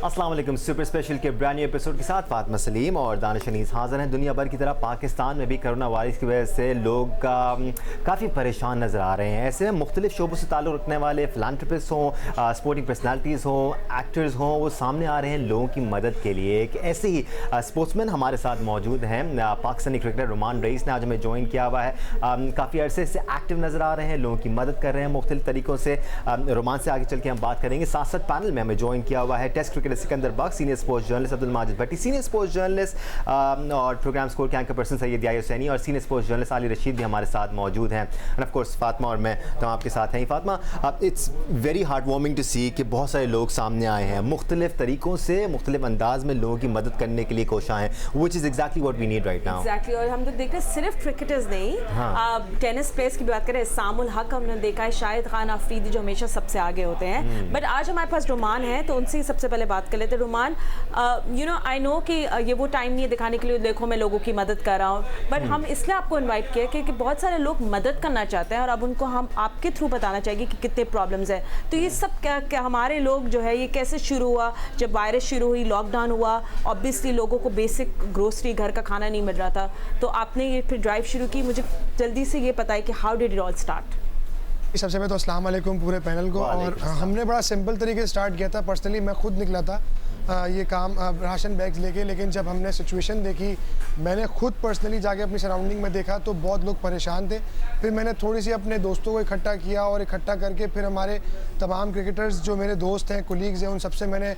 अस्सलाम वालेकुम। Super special के ब्रांड न्यू एपिसोड के साथ फातिमा सलीम और दानिश अनीस हाज़िर हैं। दुनिया भर की तरह पाकिस्तान में भी कोरोना वायरस की वजह से लोग काफ़ी परेशान नज़र आ रहे हैं। ऐसे में मुख्तलिफ शोबों से ताल्लुक़ रखने वाले फिलांथ्रोपिस्ट हों, स्पोर्टिंग पर्सनैलिटीज़ हों, एक्टर्स हों, वो सामने आ रहे हैं लोगों की मदद के लिए। एक ऐसे ही स्पोर्ट्समैन हमारे साथ मौजूद हैं। पाकिस्तानी क्रिकेटर रुमान रईस ने आज हमें ज्वाइन किया हुआ है। काफ़ी अरसे से एक्टिव नज़र आ रहे हैं, लोगों की मदद कर रहे हैं मुख्तलिफ तरीक़ों से। रुमान से आगे चल के हम बात करेंगे। साथ साथ पैनल में हमें ज्वाइन किया हुआ है test cricketer Sikandar Bakht, senior sports journalist Abdul Majid Bhatti, senior sports journalist और प्रोग्राम स्कोर के एंकर पर्सन सैयद याहिया हुसैनी और सीनियर स्पोर्ट्स जर्नलिस्ट आली रशीद भी हमारे साथ मौजूद हैं। एंड ऑफ कोर्स फातिमा और मैं तो आपके साथ हैं। Fatima, it's very heart warming to see कि बहुत सारे लोग सामने आए हैं, मुख्तलिफ तरीक़ों से मुख्तलिफ अंदाज में लोगों की मदद करने के लिए कोशा हैं, which is exactly what we need right now. Exactly, और हम तो देख रहे हैं सिर्फ क्रिकेटर्स नहीं, टेनिस प्लेयर्स की बात करें, सामुल हक हमने देखा है, शाहिद खान अफरीदी जो हमेशा सबसे आगे होते हैं। बट आज हमारे पास रुमान है तो उनसे सबसे पहले बात कर लेते हैं। रुमान, आई नो कि ये वो टाइम नहीं है दिखाने के लिए देखो मैं लोगों की मदद कर रहा हूँ, बट हम इसलिए आपको इनवाइट किया क्योंकि बहुत सारे लोग मदद करना चाहते हैं और अब उनको हम आपके थ्रू बताना चाहिए कि कितने प्रॉब्लम्स हैं। तो ये सब क्या हमारे लोग जो है ये कैसे शुरू हुआ? जब वायरस शुरू हुई, लॉकडाउन हुआ, ऑब्वियसली लोगों को बेसिक ग्रोसरी, घर का खाना नहीं मिल रहा था, तो आपने ये फिर ड्राइव शुरू की। मुझे जल्दी से ये पता है कि how did it all start? सबसे पहले तो अस्सलाम वालेकुम पूरे पैनल को। और हमने बड़ा सिंपल तरीके से स्टार्ट किया था। पर्सनली मैं खुद निकला था ये काम राशन बैग्स लेके, लेकिन जब हमने सिचुएशन देखी, मैंने खुद पर्सनली जाके अपनी सराउंडिंग में देखा तो बहुत लोग परेशान थे। फिर मैंने थोड़ी सी अपने दोस्तों को इकट्ठा किया और इकट्ठा करके फिर हमारे तमाम क्रिकेटर्स जो मेरे दोस्त हैं, कोलीग्स हैं, उन सबसे मैंने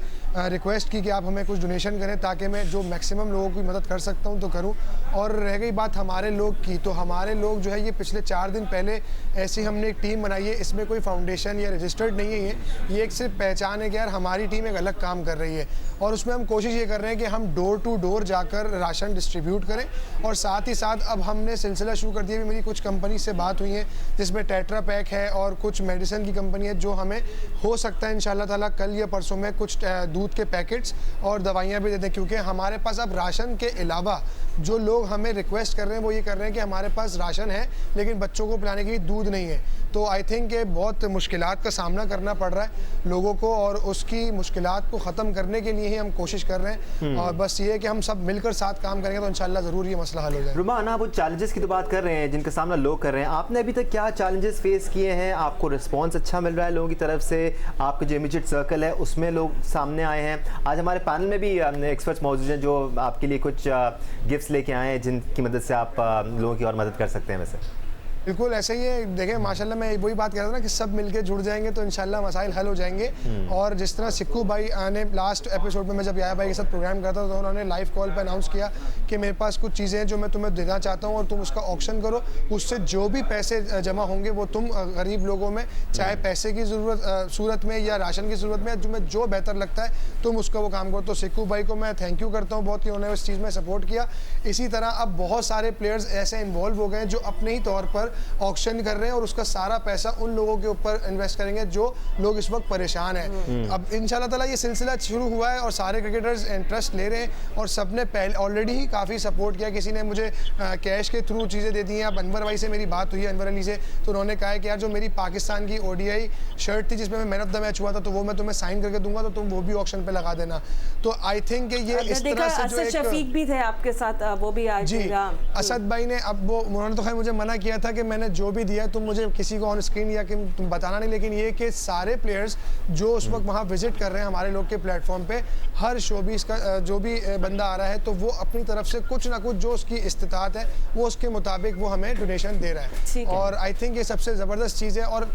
रिक्वेस्ट की कि आप हमें कुछ डोनेशन करें ताकि मैं जो मैक्सिमम लोगों की मदद कर सकता हूँ तो करूँ। और रह गई बात हमारे लोग की, तो हमारे लोग जो है ये पिछले 4 दिन पहले ऐसी हमने एक टीम बनाई है। इसमें कोई फाउंडेशन या रजिस्टर्ड नहीं है, ये एक सिर्फ पहचान है कि यार हमारी टीम एक अलग काम कर रही है। और उसमें हम कोशिश ये कर रहे हैं कि हम डोर टू डोर जाकर राशन डिस्ट्रीब्यूट करें। और साथ ही साथ अब हमने सिलसिला शुरू कर दिया। मेरी कुछ कंपनी से बात हुई है जिसमें टेट्रा पैक है और कुछ मेडिसिन की कंपनी है, जो हमें हो सकता है इंशाल्लाह ताला कल या परसों में कुछ दूध के पैकेट्स और दवाइयाँ भी दे दें। क्योंकि हमारे पास अब राशन के अलावा जो लोग हमें रिक्वेस्ट कर रहे हैं वो ये कर रहे हैं कि हमारे पास राशन है लेकिन बच्चों को पिलाने के लिए दूध नहीं है। तो आई थिंक ये बहुत मुश्किलात का सामना करना पड़ रहा है लोगों को, और उसकी मुश्किलात को ख़त्म करने के लिए ही हम कोशिश कर रहे हैं। और बस ये है कि हम सब मिलकर साथ काम करेंगे तो इंशाल्लाह ज़रूर ये मसला हल हो जाएगा। रुमान, आप वो चैलेंजेस की तो बात कर रहे हैं जिनका सामना लोग कर रहे हैं, आपने अभी तक क्या चैलेंजेस फेस किए हैं? आपको रिस्पॉन्स अच्छा मिल रहा है लोगों की तरफ से? आपका जो इमीडिएट सर्कल है उसमें लोग सामने आए हैं? आज हमारे पैनल में भी एक्सपर्ट्स मौजूद हैं जो आपके लिए कुछ गिफ्ट्स लेके आए हैं जिनकी मदद से आप लोगों की और मदद कर सकते हैं। वैसे बिल्कुल ऐसे ही है। देखिए माशाल्लाह मैं वही बात कह रहा था ना कि सब मिलके जुड़ जाएंगे तो इंशाल्लाह मसाइल हल हो जाएंगे। और जिस तरह सिक्कू भाई ने लास्ट एपिसोड में मैं जब याया भाई के साथ प्रोग्राम करता था तो उन्होंने लाइव कॉल पर अनाउंस किया कि मेरे पास कुछ चीज़ें हैं जो मैं तुम्हें देना चाहता हूँ और तुम उसका ऑक्शन करो, उससे जो भी पैसे जमा होंगे वो तुम गरीब लोगों में, चाहे पैसे की सूरत में या राशन की सूरत में, तुम्हें जो बेहतर लगता है तुम उसका वो काम करो। तो सिक्कू भाई को मैं थैंक यू करता हूँ बहुत कि उन्होंने उस चीज़ में सपोर्ट किया। इसी तरह अब बहुत सारे प्लेयर्स ऐसे इन्वॉल्व हो गए जो अपने ही तौर पर ऑक्शन कर रहे हैं और उसका सारा पैसा उन लोगों के ऊपर इन्वेस्ट करेंगे जो लोग इस वक्त परेशान हैं। अब इंशाल्लाह ताला ये सिलसिला शुरू हुआ है और सारे क्रिकेटर्स इंटरेस्ट ले रहे हैं और सबने पहले ऑलरेडी ही काफ़ी सपोर्ट किया। किसी ने मुझे कैश के थ्रू चीज़ें दे दी हैं। अब अनवर भाई से मेरी बात हुई है, अनवर अली से, तो उन्होंने कहा है कि यार जो मेरी पाकिस्तान की ODI शर्ट थी जिसमें मैं मैन ऑफ द मैच हुआ था तो वो मैं तुम्हें साइन करके दूंगा तो तुम वो भी ऑक्शन पे लगा देना। तो आई थिंक ये इस तरह से जो शफीक भी थे आपके साथ, वो भी आज जी असद भाई ने, अब वो उन्होंने तो खैर मुझे मना किया था कि मैंने जो भी दिया तुम मुझे किसी को ऑन स्क्रीन या कि तुम बताना नहीं, लेकिन ये कि सारे प्लेयर्स जो उस वक्त वहाँ विजिट कर रहे हैं हमारे लोग के प्लेटफॉर्म पे, हर शोबीज़ का जो भी बंदा आ रहा है तो वो अपनी तरफ से कुछ ना कुछ जो उसकी इस्तिताअत है वो उसके मुताबिक वो हमें डोनेशन दे रहा है। और आई थिंक ये सबसे ज़बरदस्त चीज़ है। और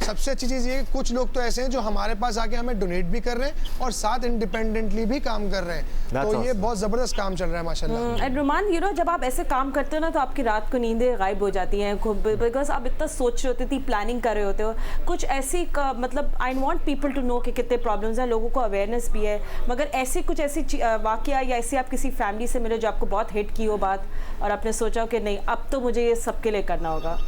सबसे अच्छी चीज़ ये है कि कुछ लोग तो ऐसे हैं जो हमारे पास आके हमें डोनेट भी कर रहे हैं और साथ इंडिपेंडेंटली भी काम कर रहे हैं। तो ये बहुत ज़बरदस्त काम चल रहा है माशाल्लाह। रुमान, जब आप ऐसे काम करते हो ना तो आपकी रात को नींदें गायब हो जाती हैं बिकॉज आप इतना सोच रहे होते थे, प्लानिंग कर रहे होते हो कुछ ऐसी मतलब I want people to know कि कितने प्रॉब्लम्स हैं, लोगों को अवेयरनेस भी है, मगर ऐसी कुछ ऐसी वाकया या ऐसी आप किसी फैमिली से मिले जो आपको बहुत हिट की हो बात और आपने सोचा कि नहीं अब तो मुझे ये सबके लिए करना होगा?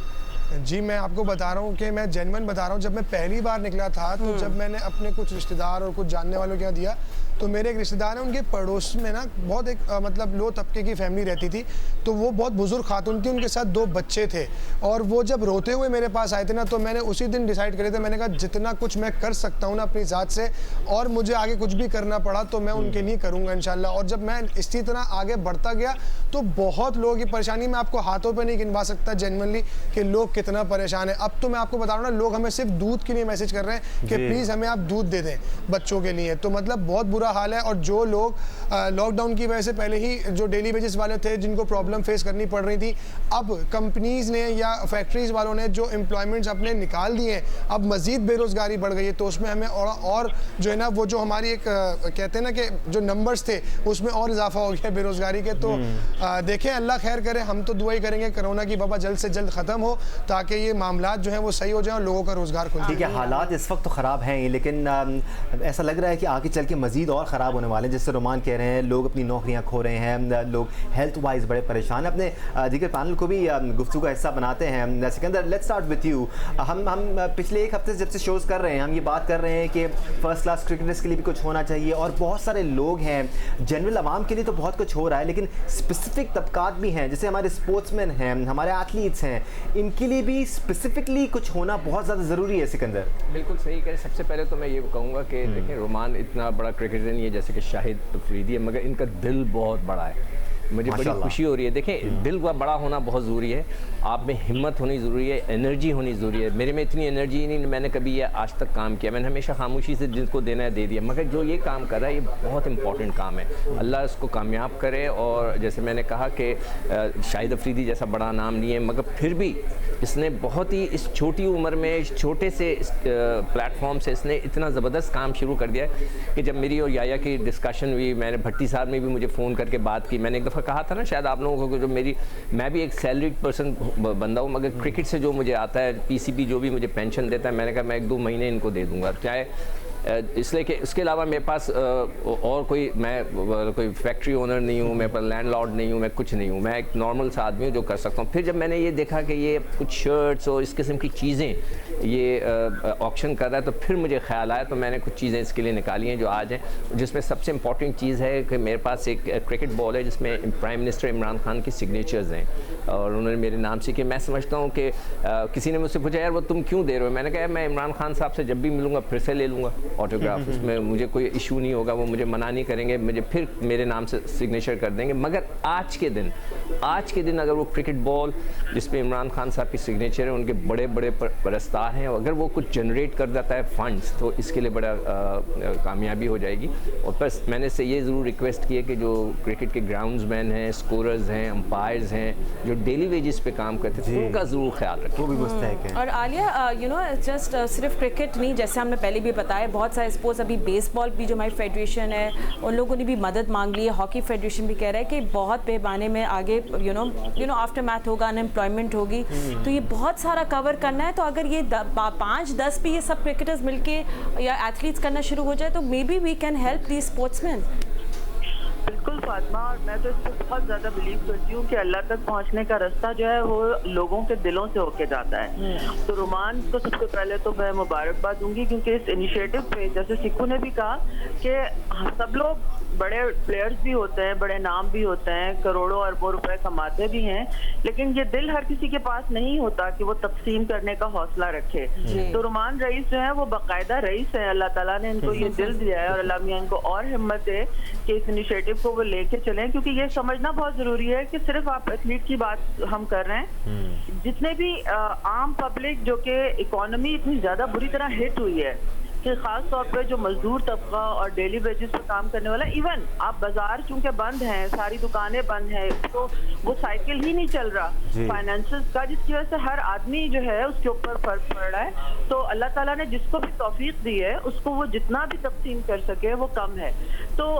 जी मैं आपको बता रहा हूँ कि मैं जेन्युइन बता रहा हूँ। जब मैं पहली बार निकला था तो जब मैंने अपने कुछ रिश्तेदार और कुछ जानने वालों के यहाँ दिया तो मेरे एक रिश्तेदार हैं, उनके पड़ोस में ना बहुत एक मतलब लो तबके की फैमिली रहती थी। तो वो बहुत बुजुर्ग खातून थी, उनके साथ 2 बच्चे थे और वो जब रोते हुए मेरे पास आए थे ना, तो मैंने उसी दिन डिसाइड करे थे, मैंने कहा जितना कुछ मैं कर सकता हूँ ना अपनी ज़ात से, और मुझे आगे कुछ भी करना पड़ा तो मैं उनके लिए करूँगा इंशाल्लाह। और जब मैं इसी तरह आगे बढ़ता गया तो बहुत लोगों की परेशानी मैं आपको हाथों पे नहीं गिनवा सकता जेन्युइनली कि लोग कितना परेशान है। अब तो मैं आपको बता रहा हूँ ना, लोग हमें सिर्फ दूध के लिए मैसेज कर रहे हैं कि प्लीज़ हमें आप दूध दे दें बच्चों के लिए। तो मतलब बहुत बुरा हाल है। और जो लोग लॉकडाउन की वजह से पहले ही जो डेली वेजेस वाले थे, जिनको प्रॉब्लम फेस करनी पड़ रही थी, अब कंपनीज़ ने या फैक्ट्रीज़ वालों ने जो एम्प्लॉयमेंट्स अपने निकाल दिए हैं, अब मज़ीद बेरोज़गारी बढ़ गई है। तो उसमें हमें और जो है ना, वो जो हमारी एक कहते हैं ना कि जो नंबर्स थे उसमें और इजाफा हो गया बेरोज़गारी के। तो देखें, अल्लाह खैर करे, हम तो दुआ ही करेंगे कोरोना की वबा जल्द से जल्द ख़त्म हो ताकि ये मामलात जो हैं वो सही हो जाएं और लोगों का रोज़गार खुल जाए। ठीक है, हालात इस वक्त तो ख़राब हैं ही, लेकिन ऐसा लग रहा है कि आगे चल के मज़ीद और ख़राब होने वाले हैं। जिससे रोमान कह रहे हैं लोग अपनी नौकरियां खो रहे हैं, लोग हेल्थ वाइज बड़े परेशान हैं। अपने दीगर पैनल को भी गुफ्तगू का हिस्सा बनाते हैं। Sikandar, let's start with you. हम पिछले एक हफ्ते से जब से शोज़ कर रहे हैं, हम ये बात कर रहे हैं कि फ़र्स्ट क्लास क्रिकेटर्स के लिए भी कुछ होना चाहिए, और बहुत सारे लोग हैं, जनरल आवाम के लिए तो बहुत कुछ हो रहा है, लेकिन स्पेसिफिक तबकात भी हैं, जैसे हमारे स्पोर्ट्समैन हैं, हमारे एथलीट्स हैं, इनके लिए भी स्पेसिफिकली कुछ होना बहुत ज़्यादा ज़रूरी है। सिकंदर बिल्कुल सही कह रहे। सबसे पहले तो मैं ये कहूँगा कि देखें, रोमान इतना बड़ा क्रिकेटर नहीं है जैसे कि शाहिद अफरीदी है, मगर इनका दिल बहुत बड़ा है। मुझे बड़ी खुशी हो रही है। देखें, दिल का बड़ा होना बहुत ज़रूरी है, आप में हिम्मत होनी ज़रूरी है, एनर्जी होनी ज़रूरी है। मेरे में इतनी एनर्जी नहीं, मैंने कभी ये आज तक काम किया, मैंने हमेशा खामोशी से जिनको देना है दे दिया, मगर जो ये काम कर रहा है ये बहुत इंपॉर्टेंट काम है। अल्लाह इसको कामयाब करे। और जैसे मैंने कहा कि शाहिद अफरीदी जैसा बड़ा नाम नहीं है, मगर फिर भी इसने बहुत ही इस छोटी उम्र में छोटे से प्लेटफॉर्म से इसने इतना ज़बरदस्त काम शुरू कर दिया है कि जब मेरी और याया की डिस्कशन हुई, मैंने भट्टी साहब ने भी मुझे फ़ोन करके बात की। मैंने एक दफ़ा कहा था ना शायद आप लोगों को, जो मैं भी एक सैलरीड पर्सन बंदा हूँ, मगर क्रिकेट से जो मुझे आता है, पीसीबी जो भी मुझे पेंशन देता है, मैंने कहा मैं 1-2 महीने इनको दे दूँगा, चाहे इसलिए कि उसके अलावा मेरे पास और कोई, मैं कोई फैक्ट्री ओनर नहीं हूँ, मेरे पास लैंडलॉर्ड नहीं हूँ, मैं कुछ नहीं हूँ, मैं एक नॉर्मल सा आदमी हूँ जो कर सकता हूँ। फिर जब मैंने ये देखा कि ये कुछ शर्ट्स और इस किस्म की चीज़ें ये ऑक्शन कर रहा है, तो फिर मुझे ख्याल आया, तो मैंने कुछ चीज़ें इसके लिए निकाली हैं जो आज हैं, जिसमें सबसे इंपॉर्टेंट चीज़ है कि मेरे पास एक क्रिकेट बॉल है जिसमें प्राइम मिनिस्टर इमरान खान की सिग्नेचर्स हैं, और उन्होंने मेरे नाम से, कि मैं समझता हूँ कि किसी ने मुझसे पूछा यार वो तुम क्यों दे रहे हो, मैंने कहा मैं इमरान खान साहब से जब भी मिलूँगा फिर से ले लूँगा ऑटोग्राफ, उसमें मुझे कोई इशू नहीं होगा, वो मुझे मना नहीं करेंगे, मुझे फिर मेरे नाम से सिग्नेचर कर देंगे। मगर आज के दिन अगर वो क्रिकेट बॉल जिस पे इमरान खान साहब की सिग्नेचर है, उनके बड़े बड़े परस्तार हैं, अगर वो कुछ जनरेट कर देता है फंड्स, तो इसके लिए बड़ा कामयाबी हो जाएगी। और बस मैंने से ये ज़रूर रिक्वेस्ट की है कि जो क्रिकेट के ग्राउंड्समैन हैं, स्कोरर्स हैं, अंपायर्स हैं, जो डेली वेजेस पे काम करते हैं, उनका ज़रूर ख्याल रखें। वो भी मुस्तहक है। और आलिया, यू नो, जस्ट सिर्फ क्रिकेट नहीं, जैसे हमने पहले भी बताया, बहुत सारे स्पोर्ट्स, अभी बेसबॉल भी जो हमारी फेडरेशन है उन लोगों ने भी मदद मांग ली है। हॉकी फेडरेशन भी कह रहा है कि बहुत पैमाने में आगे यू नो आफ्टर मैथ होगा, अनएम्प्लॉयमेंट होगी, तो ये बहुत सारा कवर करना है। तो अगर ये 5-10 भी ये सब क्रिकेटर्स मिलके या एथलीट्स करना शुरू हो जाए, तो maybe we can help the sportsman. बिल्कुल फातिमा, और मैं तो इसको बहुत ज़्यादा बिलीव करती हूँ कि अल्लाह तक पहुँचने का रास्ता जो है वो लोगों के दिलों से होके जाता है। तो रोमान को सबसे पहले तो मैं मुबारकबाद दूंगी, क्योंकि इस इनिशिएटिव पे, जैसे सिक्कू ने भी कहा कि सब लोग बड़े प्लेयर्स भी होते हैं, बड़े नाम भी होते हैं, करोड़ों अरबों रुपए कमाते भी हैं, लेकिन ये दिल हर किसी के पास नहीं होता कि वो तकसीम करने का हौसला रखे। तो रोमान रईस जो है वो बाकायदा रईस है, अल्लाह ताला ने इनको ये दिल दिया है, और अल्लाह मियां इनको और हिम्मत दे कि इस इनिशिएटिव को वो लेके चलें, क्योंकि ये समझना बहुत ज़रूरी है कि सिर्फ आप एथलीट की बात हम कर रहे हैं, जितने भी आम पब्लिक जो कि इकोनॉमी इतनी ज़्यादा बुरी तरह हिट हुई है कि ख़ास तौर पे जो मजदूर तबका और डेली वेजेस पे काम करने वाला, इवन आप बाजार चूंकि बंद हैं, सारी दुकानें बंद हैं, तो वो साइकिल ही नहीं चल रहा फाइनेंसेस का, जिसकी वजह से हर आदमी जो है उसके ऊपर फर्क पड़ रहा है। तो अल्लाह ताला ने जिसको भी तौफीक दी है उसको वो जितना भी तकसीम कर सके वो कम है। तो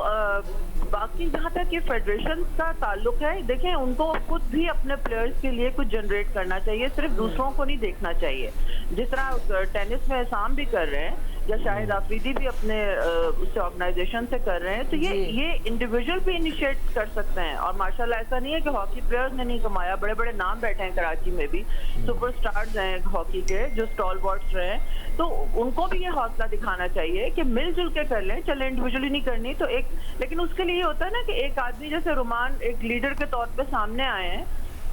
बाकी जहाँ तक ये फेडरेशन का ताल्लुक है, देखें उनको खुद भी अपने प्लेयर्स के लिए कुछ जनरेट करना चाहिए, सिर्फ दूसरों को नहीं देखना चाहिए। जिस तरह टेनिस में एहसान भी कर रहे हैं, या शाहिद आफरीदी भी अपने उससे ऑर्गेनाइजेशन से कर रहे हैं, तो ये इंडिविजुअल भी इनिशिएट कर सकते हैं। और माशाल्लाह ऐसा नहीं है कि हॉकी प्लेयर्स ने नहीं कमाया, बड़े बड़े नाम बैठे हैं कराची में भी, सुपरस्टार्स हैं हॉकी के जो स्टॉलवर्ड्स रहे हैं, तो उनको भी ये हौसला दिखाना चाहिए कि मिलजुल के कर लें। चले इंडिविजुअली नहीं करनी तो एक, लेकिन उसके लिए होता है ना कि एक आदमी जैसे रुमान एक लीडर के तौर पे सामने आए हैं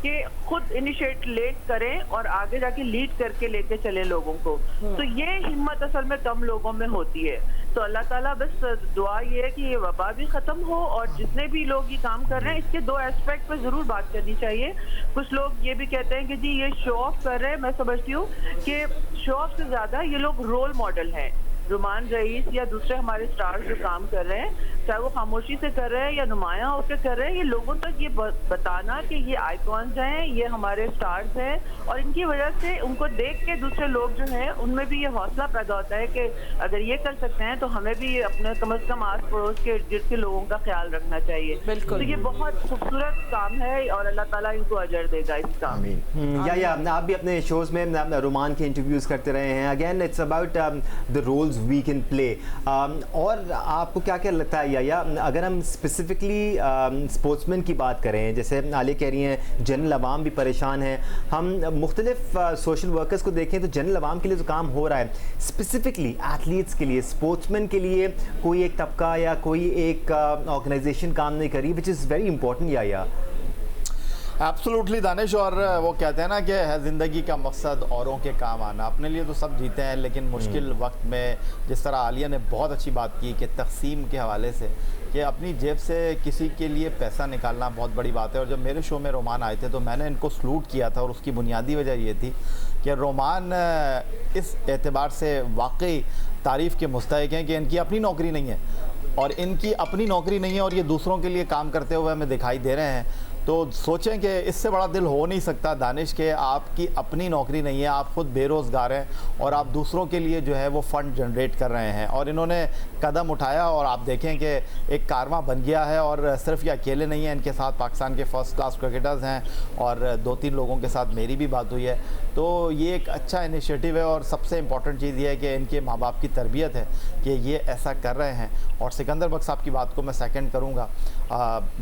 कि खुद इनिशिएट करें और आगे जाके लीड करके लेके चले लोगों को, तो ये हिम्मत असल में कम लोगों में होती है। तो अल्लाह ताला बस दुआ ये है कि ये वबा भी ख़त्म हो और जितने भी लोग ये काम कर रहे हैं इसके दो एस्पेक्ट पर ज़रूर बात करनी चाहिए। कुछ लोग ये भी कहते हैं कि जी ये शो ऑफ कर रहे हैं, मैं समझती हूँ कि शो ऑफ से ज़्यादा ये लोग रोल मॉडल हैं। रुमान रईस या दूसरे हमारे स्टार्स जो काम कर रहे हैं, चाहे वो खामोशी से कर रहे हैं या नुमायां होकर कर रहे हैं, ये लोगों तक ये बताना कि ये आइकॉन्स हैं, ये हमारे स्टार्स हैं, और इनकी वजह से उनको देख के दूसरे लोग जो हैं उनमें भी ये हौसला पैदा होता है कि अगर ये कर सकते हैं तो हमें भी अपने कम से कम आस पड़ोस के इर्द गिर्द के लोगों का ख्याल रखना चाहिए। बिल्कुल। तो ये बहुत खूबसूरत काम है और अल्लाह ताला इनको अजर देगा इस काम में। या आप भी अपने शोज़ में रुमान के इंटरव्यूज़ करते रहे हैं। Again it's about the roles we can play, और आपको क्या क्या लगता है या अगर हम स्पेसिफिकली स्पोर्ट्समैन की बात करें, जैसे आलिया कह रही हैं जनरल अवाम भी परेशान है, हम मुख्तलिफ सोशल वर्कर्स को देखें तो जनरल अवाम के लिए जो काम हो रहा है, स्पेसिफिकली एथलीट्स के लिए, स्पोर्ट्समैन के लिए कोई एक तबका या कोई एक ऑर्गेनाइजेशन काम नहीं करी, विच इज़ वेरी इंपॉर्टेंट। या एब्सोल्युटली दानिश, और वो कहते हैं ना कि है ज़िंदगी का मकसद औरों के काम आना। अपने लिए तो सब जीते हैं, लेकिन मुश्किल वक्त में जिस तरह आलिया ने बहुत अच्छी बात की कि तकसीम के हवाले से कि अपनी जेब से किसी के लिए पैसा निकालना बहुत बड़ी बात है। और जब मेरे शो में रोमान आए थे तो मैंने इनको सलूट किया था, और उसकी बुनियादी वजह ये थी कि रोमान इस एतबार से वाकई तारीफ़ के मुस्तहिक हैं कि इनकी अपनी नौकरी नहीं है, और इनकी अपनी नौकरी नहीं है और ये दूसरों के लिए काम करते हुए हमें दिखाई दे रहे हैं। तो सोचें कि इससे बड़ा दिल हो नहीं सकता दानिश के आपकी अपनी नौकरी नहीं है, आप खुद बेरोज़गार हैं और आप दूसरों के लिए जो है वो फ़ंड जनरेट कर रहे हैं। और इन्होंने कदम उठाया और आप देखें कि एक कारवां बन गया है, और सिर्फ ये अकेले नहीं हैं, इनके साथ पाकिस्तान के फ़र्स्ट क्लास क्रिकेटर्स हैं और 2-3 लोगों के साथ मेरी भी बात हुई है। तो ये एक अच्छा इनिशिएटिव है, और सबसे इम्पॉर्टेंट चीज़ ये है कि इनके माँ बाप की तरबियत है कि ये ऐसा कर रहे हैं। और सिकंदर बख्श साहब की बात को मैं सेकंड करूँगा,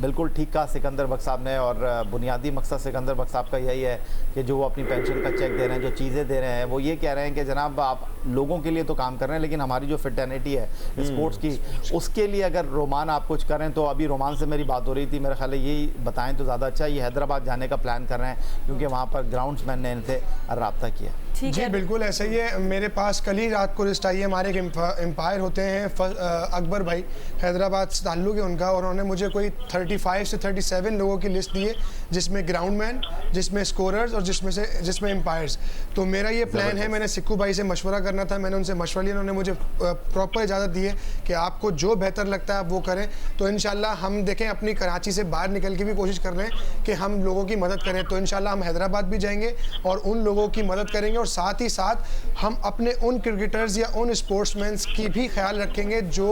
बिल्कुल ठीक कहा सिकंदर बख्श साहब ने, और बुनियादी मकसद सिकंदर बख्श साहब का यही है कि जो वो अपनी पेंशन का चेक दे रहे हैं, जो चीज़ें दे रहे हैं, वो ये कह रहे हैं कि जनाब आप लोगों के लिए तो काम कर रहे हैं, लेकिन हमारी जो फिटर्निटी है स्पोर्ट्स की, उसके लिए अगर रोमान आप कुछ करें। तो अभी रोमान से मेरी बात हो रही थी, मेरा ख्याल है यही बताएं तो ज़्यादा अच्छा। ये हैदराबाद जाने का प्लान कर रहे हैं क्योंकि वहाँ पर ग्राउंड्समैन ने इनसे रब्ता किया। जी बिल्कुल ऐसा ही है। मेरे पास कल ही रात को लिस्ट आई है, हमारे एक एम्पायर होते हैं अकबर भाई, हैदराबाद से ताल्लुक़ है उनका, और उन्होंने मुझे कोई 35 से 37 लोगों की लिस्ट दी है, जिसमें ग्राउंडमैन, जिसमें स्कोरर्स और जिसमें एम्पायर्स। तो मेरा ये प्लान है, मैंने सिक्कू भाई से मशवरा करना था, मैंने उनसे मशवरा लिया, उन्होंने मुझे प्रॉपर इजाज़त दी है कि आपको जो बेहतर लगता है आप वो करें। तो इंशाल्लाह हम देखें अपनी कराची से बाहर निकल के भी कोशिश कर रहे हैं कि हम लोगों की मदद करें। तो इंशाल्लाह हम हैदराबाद भी जाएंगे और उन लोगों की मदद करेंगे, और साथ ही साथ हम अपने उन क्रिकेटर्स या उन स्पोर्ट्समैन की भी ख्याल रखेंगे जो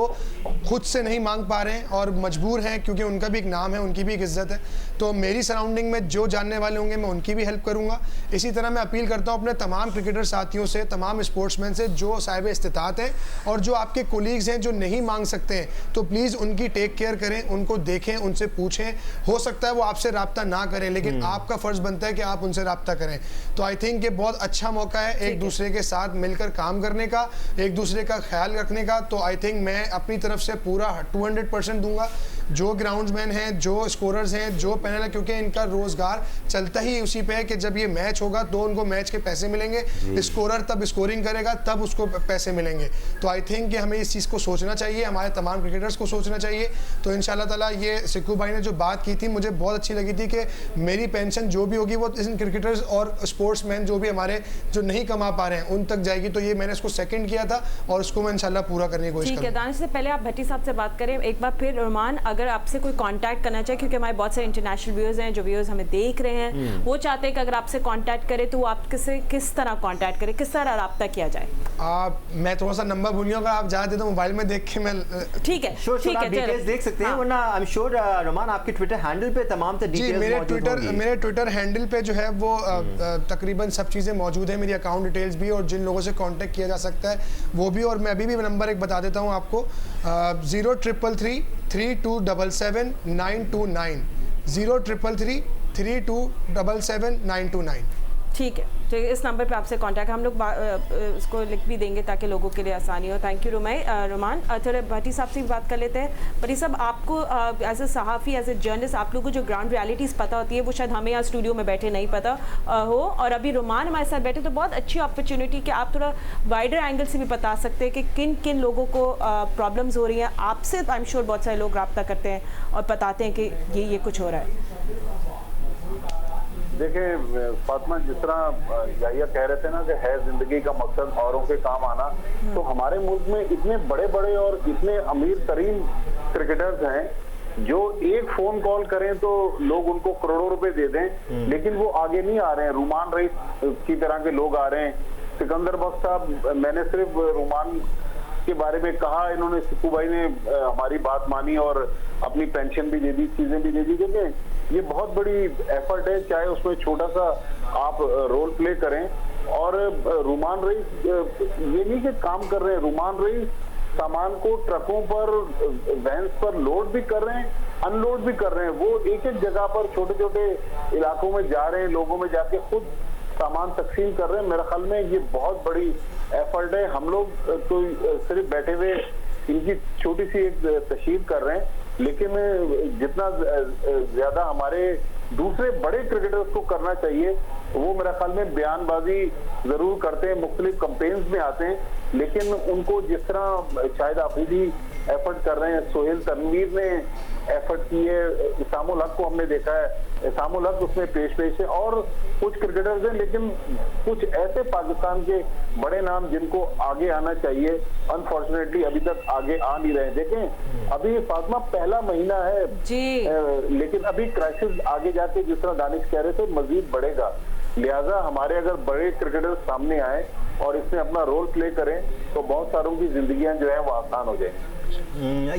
खुद से नहीं मांग पा रहे हैं और मजबूर हैं, क्योंकि उनका भी एक नाम है, उनकी भी एक इज्जत है। तो मेरी सराउंडिंग में जो जानने वाले होंगे मैं उनकी भी हेल्प करूंगा। इसी तरह मैं अपील करता हूं अपने तमाम क्रिकेटर साथियों से, तमाम स्पोर्ट्समैन से जो साहिब इस्तिताअत हैं और जो आपके कोलीग्स हैं जो नहीं मांग सकते हैं, तो प्लीज़ उनकी टेक केयर करें, उनको देखें, उनसे पूछें। हो सकता है वो आपसे रब्ता ना करें, लेकिन आपका फ़र्ज़ बनता है कि आप उनसे रब्ता करें। तो आई थिंक ये बहुत अच्छा मौका है एक दूसरे के साथ मिलकर काम करने का, एक दूसरे का ख्याल रखने का। तो आई थिंक मैं अपनी तरफ से पूरा 200% दूंगा। जो ग्राउंड्समैन हैं, जो स्कोरर्स हैं, जो पैनल है, क्योंकि इनका रोजगार चलता ही उसी पे है कि जब ये मैच होगा तो उनको मैच के पैसे मिलेंगे, स्कोरर तब स्कोरिंग करेगा तब उसको पैसे मिलेंगे। तो आई थिंक कि हमें इस चीज़ को सोचना चाहिए, हमारे तमाम क्रिकेटर्स को सोचना चाहिए। तो इंशाल्लाह ताला ये सिक्कू भाई ने जो बात की थी मुझे बहुत अच्छी लगी थी कि मेरी पेंशन जो भी होगी वो इन क्रिकेटर्स और स्पोर्ट्समैन जो भी हमारे जो नहीं कमा पा रहे हैं उन तक जाएगी। तो ये मैंने इसको सेकंड किया था और उसको मैं इंशाल्लाह पूरा करने की कोशिश करूंगा। ठीक है, दानिश से पहले आप भट्टी साहब से बात करें एक बार फिर। रुमान, अगर आपसे कोई कांटेक्ट करना चाहे, क्योंकि हमारे बहुत सारे इंटरनेशनल व्यूअर्स हैं जो व्यूअर्स हमें देख रहे हैं, वो चाहते हैं कि अगर आपसे कांटेक्ट करें तो वो आपसे किस तरह कांटेक्ट करें, किस तरह रब्ता किया जाए? मैं थोड़ा सा नंबर भूल गया, अगर आप चाहते तो मोबाइल में देख के मैं ठीक है डिटेल्स देख सकते हैं, वरना आई एम श्योर रोमान आपके ट्विटर हैंडल पे तमाम डिटेल्स मौजूद होंगी। मेरे ट्विटर हैंडल पे जो है वो तकरीबन सब चीज़ें मौजूद है, मेरी अकाउंट डिटेल्स भी, और जिन लोगों से कांटेक्ट किया जा सकता है वो भी। और मैं अभी भी नंबर एक बता देता हूँ आपको, 0333-3277-929, 0333-3277-929। ठीक है, तो इस नंबर पे आपसे कांटेक्ट, हम लोग इसको लिख भी देंगे ताकि लोगों के लिए आसानी हो। Thank you Roman. थोड़े भट्टी साहब से भी बात कर लेते हैं। भट्टी साहब, आपको एज ए सहाफ़ी, एज ए जर्नलिस्ट, आप लोगों को जो ग्राउंड रियलिटीज़ पता होती है वो शायद हमें यहाँ स्टूडियो में बैठे नहीं पता हो, और अभी रोमान हमारे साथ बैठे, तो बहुत अच्छी अपॉर्चुनिटी कि आप थोड़ा वाइडर एंगल से भी बता सकते हैं कि किन किन लोगों को प्रॉब्लम्स हो रही हैं। आपसे आई एम श्योर बहुत सारे लोग रब्ता करते हैं और बताते हैं कि ये कुछ हो रहा है। देखिए फातिमा, जिस तरह याहिया कह रहे थे ना कि है जिंदगी का मकसद औरों के काम आना, तो हमारे मुल्क में इतने बड़े बड़े और इतने अमीर तरीन क्रिकेटर्स हैं जो एक फोन कॉल करें तो लोग उनको करोड़ों रुपए दे दें, लेकिन वो आगे नहीं आ रहे हैं। रुमान रईस की तरह के लोग आ रहे हैं, सिकंदर बख्श साहब, मैंने सिर्फ रुमान के बारे में कहा, इन्होंने सिक्कू भाई ने हमारी बात मानी और अपनी पेंशन भी दे दी, चीजें भी दे दी। देखिए ये बहुत बड़ी एफर्ट है, चाहे उसमें छोटा सा आप रोल प्ले करें। और रुमान रईस ये नहीं कि काम कर रहे हैं, रुमान रईस सामान को ट्रकों पर, वैन्स पर लोड भी कर रहे हैं, अनलोड भी कर रहे हैं। वो एक एक जगह पर छोटे छोटे इलाकों में जा रहे हैं, लोगों में जाके खुद सामान तकसीम कर रहे हैं। मेरे ख्याल में ये बहुत बड़ी एफर्ट है। हम लोग तो सिर्फ बैठे हुए इनकी छोटी सी एक तशहीर कर रहे हैं, लेकिन जितना ज्यादा हमारे दूसरे बड़े क्रिकेटर्स को करना चाहिए, वो मेरा ख्याल में बयानबाजी जरूर करते हैं, मुख्तलिफ कैंपेन्स में आते हैं, लेकिन उनको जिस तरह शाहिद आफरीदी एफर्ट कर रहे हैं, सोहेल तनवीर ने एफर्ट की है, इसामुल हक को हमने देखा है, इसामुल हक उसमें पेश है, और कुछ क्रिकेटर्स हैं, लेकिन कुछ ऐसे पाकिस्तान के बड़े नाम जिनको आगे आना चाहिए, अनफॉर्चुनेटली अभी तक आगे आ नहीं रहे। देखें अभी फातिमा पहला महीना है जी, लेकिन अभी क्राइसिस आगे जाके जिस तरह दानिश कह रहे थे मजीद बढ़ेगा। लिहाजा हमारे अगर बड़े क्रिकेटर्स सामने आए और इसमें अपना रोल प्ले करें तो बहुत सारों की जिंदगियां जो है वो आसान हो जाएंगी।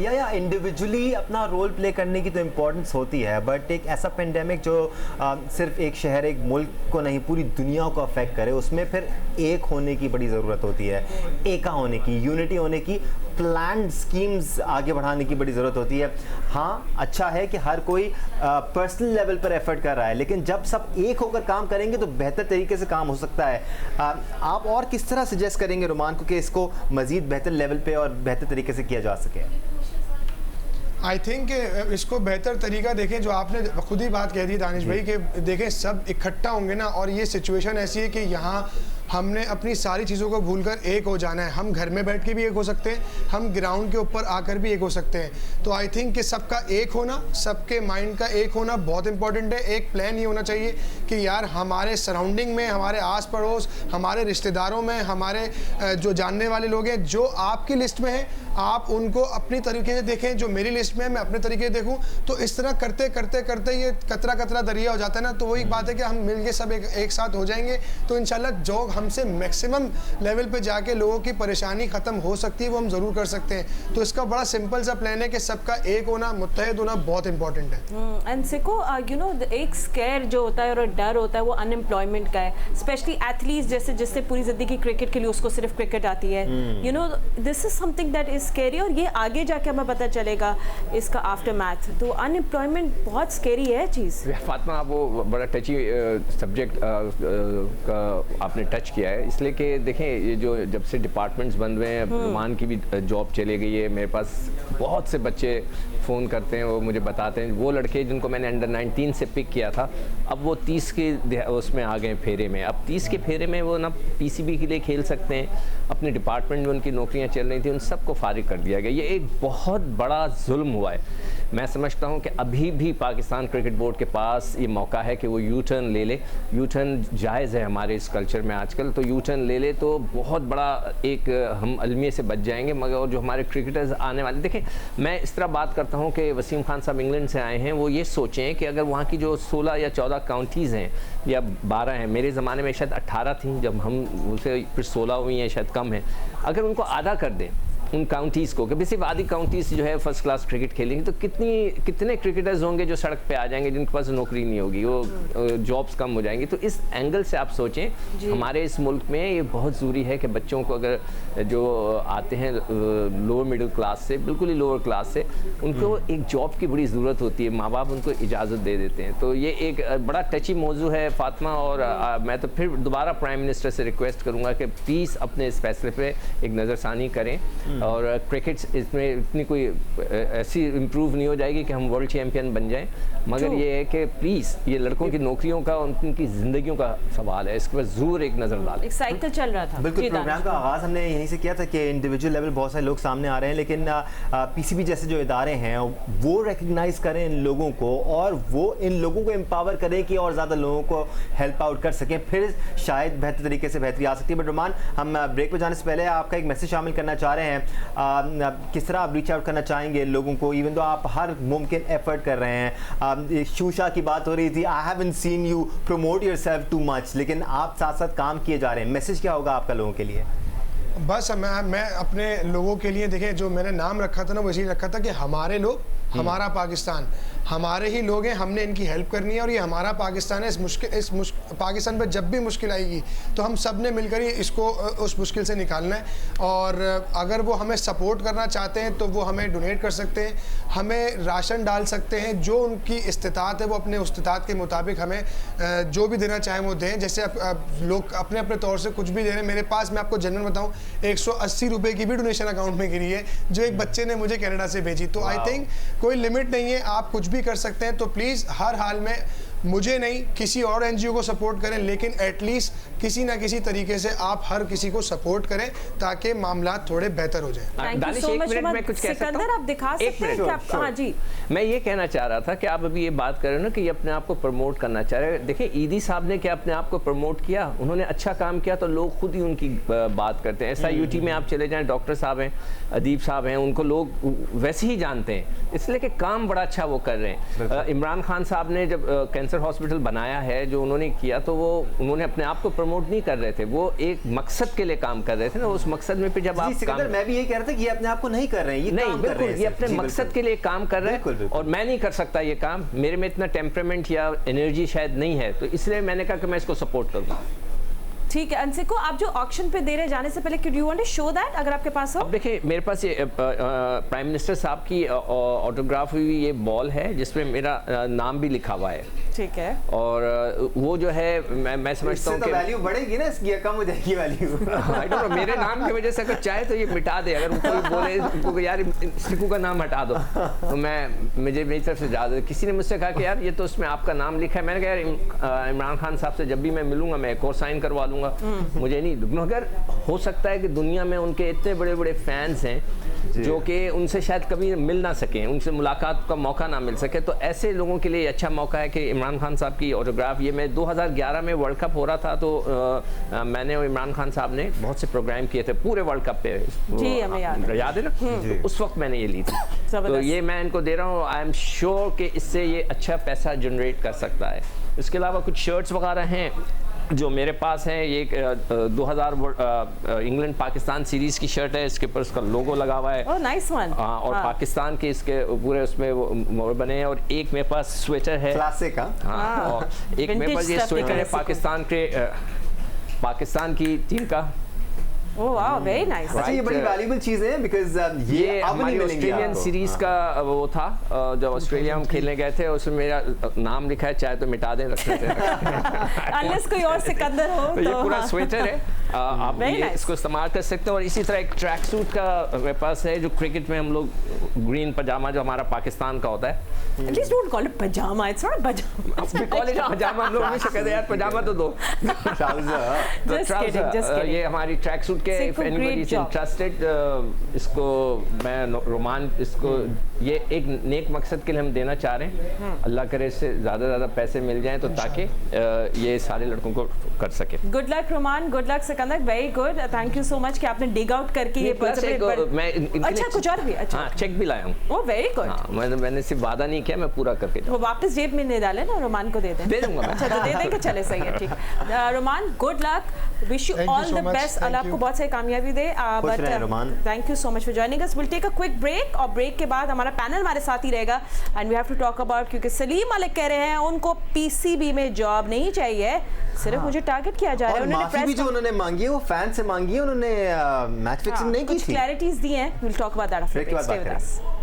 या इंडिविजुअली अपना रोल प्ले करने की तो इम्पोर्टेंस होती है, बट एक ऐसा पेंडेमिक जो सिर्फ एक शहर, एक मुल्क को नहीं पूरी दुनिया को अफेक्ट करे, उसमें फिर एक होने की बड़ी ज़रूरत होती है, एका होने की, यूनिटी होने की, प्लान स्कीम्स आगे बढ़ाने की बड़ी ज़रूरत होती है। हाँ, अच्छा है कि हर कोई पर्सनल लेवल पर एफर्ट कर रहा है, लेकिन जब सब एक होकर काम करेंगे तो बेहतर तरीके से काम हो सकता है। आप और किस तरह सजेस्ट करेंगे रोमान को कि इसको मज़ीद बेहतर लेवल पे और बेहतर तरीके से किया जा सके? आई थिंक इसको बेहतर तरीका देखें, जो आपने खुद ही बात कह दी दानिश भाई, कि देखें सब इकट्ठा होंगे ना, और ये सिचुएशन ऐसी है कि यहाँ हमने अपनी सारी चीज़ों को भूलकर एक हो जाना है। हम घर में बैठ के भी एक हो सकते हैं, हम ग्राउंड के ऊपर आकर भी एक हो सकते हैं। तो आई थिंक कि सबका एक होना, सबके माइंड का एक होना बहुत इंपॉर्टेंट है। एक प्लान ये होना चाहिए कि यार हमारे सराउंडिंग में, हमारे आस पड़ोस, हमारे रिश्तेदारों में, हमारे जो जानने वाले लोग हैं, जो आपकी लिस्ट में हैं, आप उनको अपनी तरीके से देखें, जो मेरी लिस्ट में है मैं अपने तरीके से देखूं। तो इस तरह करते करते करते ये कतरा कतरा दरिया हो जाता है ना, तो वही बात है कि हम मिलके सब एक साथ हो जाएंगे तो इंशाल्लाह जो हमसे मैक्सिमम लेवल पे जाके लोगों की परेशानी ख़त्म हो सकती है वो हम ज़रूर कर सकते हैं। तो इसका बड़ा सिंपल सा प्लान है कि सबका एक होना, मुत्तहिद होना बहुत इंपॉर्टेंट है। एंड सिको यू नो एक स्केयर जो होता है और डर होता है वो अनएम्प्लॉयमेंट का है, स्पेशली एथलीट्स जैसे जिससे पूरी ज़िंदगी क्रिकेट के लिए उसको सिर्फ क्रिकेट आती है। You know this is something that is scary, और ये आगे जाके हमें पता चलेगा इसका आफ्टर मैथ। तो अनएम्प्लॉयमेंट बहुत स्केरी है चीज़। फातिमा, आप वो बड़ा टची सब्जेक्ट का आपने टच किया है, इसलिए कि देखें ये जो जब से डिपार्टमेंट्स बंद हुए हैं, रुमान की भी जॉब चले गई है। मेरे पास बहुत से बच्चे फ़ोन करते हैं, वो मुझे बताते हैं, वो लड़के जिनको मैंने अंडर 19 से पिक किया था, अब वो 30 के उसमें आ गए फेरे में। अब 30 के फेरे में वो ना PCB के लिए खेल सकते हैं, अपने डिपार्टमेंट में उनकी नौकरियां चल रही थी, उन सबको फारिग कर दिया गया। ये एक बहुत बड़ा जुल्म हुआ है। मैं समझता हूँ कि अभी भी पाकिस्तान क्रिकेट बोर्ड के पास ये मौका है कि वो यू टर्न ले ले। यू टर्न जायज़ है हमारे इस कल्चर में आजकल, तो यू टर्न ले ले तो बहुत बड़ा एक हम अलमिया से बच जाएंगे। मगर और जो हमारे क्रिकेटर्स आने वाले, देखें मैं इस तरह बात करता हूँ कि वसीम खान साहब इंग्लैंड से आए हैं, वो ये सोचें कि अगर वहाँ की जो 16 या 14 काउंटीज़ हैं या 12 हैं, मेरे ज़माने में शायद 18 थी जब हम उसे, फिर 16 हुई हैं, शायद कम है, अगर उनको आधा कर दें उन काउंटीज़ को, कि सिर्फ आधी काउंटीज़ जो है फर्स्ट क्लास क्रिकेट खेलेंगी, तो कितने क्रिकेटर्स होंगे जो सड़क पे आ जाएंगे, जिनके पास नौकरी नहीं होगी, वो जॉब्स कम हो जाएंगी। तो इस एंगल से आप सोचें, हमारे इस मुल्क में ये बहुत ज़रूरी है कि बच्चों को अगर जो आते हैं लोअर मिडिल क्लास से, बिल्कुल ही लोअर क्लास से, उनको एक जॉब की बड़ी ज़रूरत होती है, माँ बाप उनको इजाज़त दे देते हैं। तो ये एक बड़ा टची मौजू है फातिमा, और मैं तो फिर दोबारा प्राइम मिनिस्टर से रिक्वेस्ट करूँगा कि प्लीज़ अपने इस फैसले पर एक नज़रसानी करें। और क्रिकेट इसमें इतनी कोई ऐसी इम्प्रूव नहीं हो जाएगी कि हम वर्ल्ड चैम्पियन बन जाएं, मगर ये है कि प्लीज़ ये लड़कों की नौकरियों का, उनकी ज़िंदगियों का सवाल है, इसके पर ज़रूर एक नज़र डालें। एक साइकिल चल रहा था। बिल्कुल, प्रोग्राम का आगाज़ हमने यहीं से किया था कि इंडिविजुअल लेवल बहुत सारे लोग सामने आ रहे हैं, लेकिन पीसीबी जैसे जो इदारे हैं वो रिकग्नाइज़ करें इन लोगों को, और वो इन लोगों को एम्पावर करें कि और ज़्यादा लोगों को हेल्प आउट कर सकें, फिर शायद बेहतर तरीके से बेहतरी आ सकती है। बट रोमान, हम ब्रेक पर जाने से पहले आपका एक मैसेज शामिल करना चाह रहे हैं। किस तरह आप रीच आउट करना चाहेंगे लोगों को, इवन तो आप हर मुमकिन एफर्ट कर रहे हैं। शूशा की बात हो रही थी, I haven't seen you promote yourself too much, लेकिन आप साथ साथ काम किए जा रहे हैं। मैसेज क्या होगा आपका लोगों के लिए? बस मैं अपने लोगों के लिए, देखें जो मैंने नाम रखा था ना, वो इसीलिए रखा था कि हमारे लोग, हमारा पाकिस्तान, हमारे ही लोग हैं, हमने इनकी हेल्प करनी है, और ये हमारा पाकिस्तान है। इस पाकिस्तान पर जब भी मुश्किल आएगी तो हम सब ने मिलकर ही इसको उस मुश्किल से निकालना है। और अगर वो हमें सपोर्ट करना चाहते हैं तो वो हमें डोनेट कर सकते हैं, हमें राशन डाल सकते हैं, जो उनकी इस्तिताअत है वो अपने इस्तिताअत के मुताबिक हमें जो भी देना चाहें वो दें। जैसे लोग अपने अपने तौर से कुछ भी दे रहे हैं, मेरे पास मैं आपको जनरल बताऊँ 180 रुपये की भी डोनेशन अकाउंट में गिरी है, जो एक बच्चे ने मुझे कनाडा से भेजी। तो आई थिंक कोई लिमिट नहीं है, आप कुछ भी कर सकते हैं। तो प्लीज़ हर हाल में मुझे नहीं, किसी और एनजीओ को सपोर्ट करें, लेकिन एटलीस्ट किसी ना किसी तरीके से आप हर किसी को सपोर्ट करें ताकि मामला थोड़े बेहतर हो जाए। दानिश, एक मिनट में कुछ कह सकता हूं? आप दिखा सकते हैं कि आप, हाँ जी, मैं ये कहना चाह रहा था कि आप अभी ये बात कर रहे हो ना कि ये अपने आप को प्रमोट करना चाह रहे हैं। देखिए ईदी साहब ने क्या अपने आप को प्रमोट किया, उन्होंने अच्छा काम किया तो लोग खुद ही उनकी बात करते हैं। SIUT में आप चले जाएं, डॉक्टर साहब हैं, अदीब साहब हैं, उनको लोग वैसे ही जानते हैं, इसलिए कि काम बड़ा अच्छा वो कर रहे हैं। इमरान खान साहब ने जब कैंसर हॉस्पिटल बनाया है, जो उन्होंने किया, तो वो उन्होंने अपने आप को प्रमोट नहीं कर रहे थे, वो एक मकसद के लिए काम कर रहे थे ना। उस मकसद में फिर जब आप काम, मैं भी यही कह रहा था कि ये अपने आप को नहीं कर रहे हैं, ये नहीं, काम बिल्कुल कर रहे हैं, ये अपने मकसद के लिए काम कर रहे हैं, और मैं नहीं कर सकता ये काम, मेरे में इतना टेम्परामेंट या एनर्जी शायद नहीं है, तो इसलिए मैंने कहा कि मैं इसको सपोर्ट करूँगा। ठीक है। अंसिको, आप जो ऑक्शन पे दे रहे जाने से पहले could you want to show that, अगर आपके पास हो? अब देखिए मेरे पास ये प्राइम मिनिस्टर साहब की ऑटोग्राफ हुई ये बॉल है जिसमें मेरा नाम भी लिखा हुआ है। ठीक है। और वो जो है मैं समझता हूँ कि वैल्यू बढ़ेगी ना इसकी, कम हो जाएगी वैल्यू। आई डोंट नो, मेरे नाम की वजह से अगर चाहे तो ये मिटा दे, अगर कोई बोले यार सिक्कू का नाम हटा दो, तो मुझे मेरी तरफ से इजाज़त। किसी ने मुझसे कहा कि यार ये तो उसमें आपका नाम लिखा है, मैंने कहा यार इमरान खान साहब से जब भी मैं मिलूंगा मैं एक और साइन करवा लूँगा, मुझे नहीं। मगर हो सकता है कि दुनिया में उनके इतने बड़े बड़े फैंस हैं जो कि उनसे शायद कभी मिल ना सकें, उनसे मुलाकात का मौका ना मिल सके, तो ऐसे लोगों के लिए अच्छा मौका है कि इमरान खान साहब की ऑटोग्राफ, ये मैं 2011 में वर्ल्ड कप हो रहा था, तो मैंने और इमरान खान साहब ने बहुत से प्रोग्राम किए थे पूरे वर्ल्ड कप पे, जी हमें याद है ना, तो उस वक्त मैंने ये ली थी, तो ये मैं इनको दे रहा हूँ। आई एम श्योर कि इससे ये अच्छा पैसा जनरेट कर सकता है। इसके अलावा कुछ शर्ट्स वगैरह हैं जो मेरे पास हैं, ये 2000 इंग्लैंड पाकिस्तान सीरीज़ की शर्ट है, इसके ऊपर उसका लोगो लगा हुआ है। Oh nice one. हाँ, और पाकिस्तान के इसके पूरे उसमें वो बने हैं, और एक मेरे पास स्वेटर है क्लासिक। हाँ, और एक मेरे पास ये स्वेटर है पाकिस्तान की टीम का। ओह वाह, वेरी नाइस। अच्छा, ये बड़ी वैल्यूएबल चीज़ है बिकॉज़ ये हमारी ऑस्ट्रेलियन सीरीज का वो था, जब ऑस्ट्रेलिया में खेलने गए थे, उसमें मेरा नाम लिखा है, चाहे तो मिटा दें, रखते थे अनलेस कोई और सिकंदर हो। तो ये पूरा स्वेटर है, आप Very ये nice. इसको इस्तेमाल कर सकते हैं। और इसी तरह एक ट्रैक सूट का मेरे पास है जो क्रिकेट में हम लोग ग्रीन पजामा जो हमारा पाकिस्तान का होता है। At least don't call it pajama. It's not pajama. We call it पजामा। हम लोग हमेशा कहते हैं यार पजामा तो दो। तो Just kidding, just kidding. ये हमारी ट्रैक सूट के if Sifu, anybody great is job. interested, इसको मैं रोमान इसको ये एक नेक मकसद के लिए हम देना चाह रहे हैं। अल्लाह करे इससे ज़्यादा पैसे मिल जाएं तो ताकि ये सारे लड़कों को कर सके। Good luck Roman, good luck Sikandar, very good. Thank you so much कि आपने dig out करके ये प्लस अच्छा कुछ और भी अच्छा। हाँ चेक भी लाया हूँ। Oh very good. हाँ मैंने सिर्फ वादा नहीं किया, मैं पूरा करके वो वापस जेब में नहीं डाले ना, रोमान को दे दें। दे दूंगा मैं। अच्छा तो दे देंगे, चले सही है, ठीक। Roman good luck, wish you Thank you all so the much. Best, Thank Allah आपको you. बहुत सारी कामयाबी दे। खुश रहें, Roman. Thank you so much for joining us. Will take a quick break और ब्रेक के बाद हमारा पैनल हमारे साथ ही रहेगा and we have to talk about, क्योंकि सलीम मलिक कह रहे हैं उनको पीसीबी में जॉब नहीं चाहिए, सिर्फ मुझे टारगेट किया जा रहा है। और माफी भी जो उन्होंने मांगी है वो फैन से मांगी है, उन्होंने मैच फिक्सिंग नहीं की कुछ थी। क्लैरिटीज दी हैं, will talk about that after break के बाद बात करेंगे।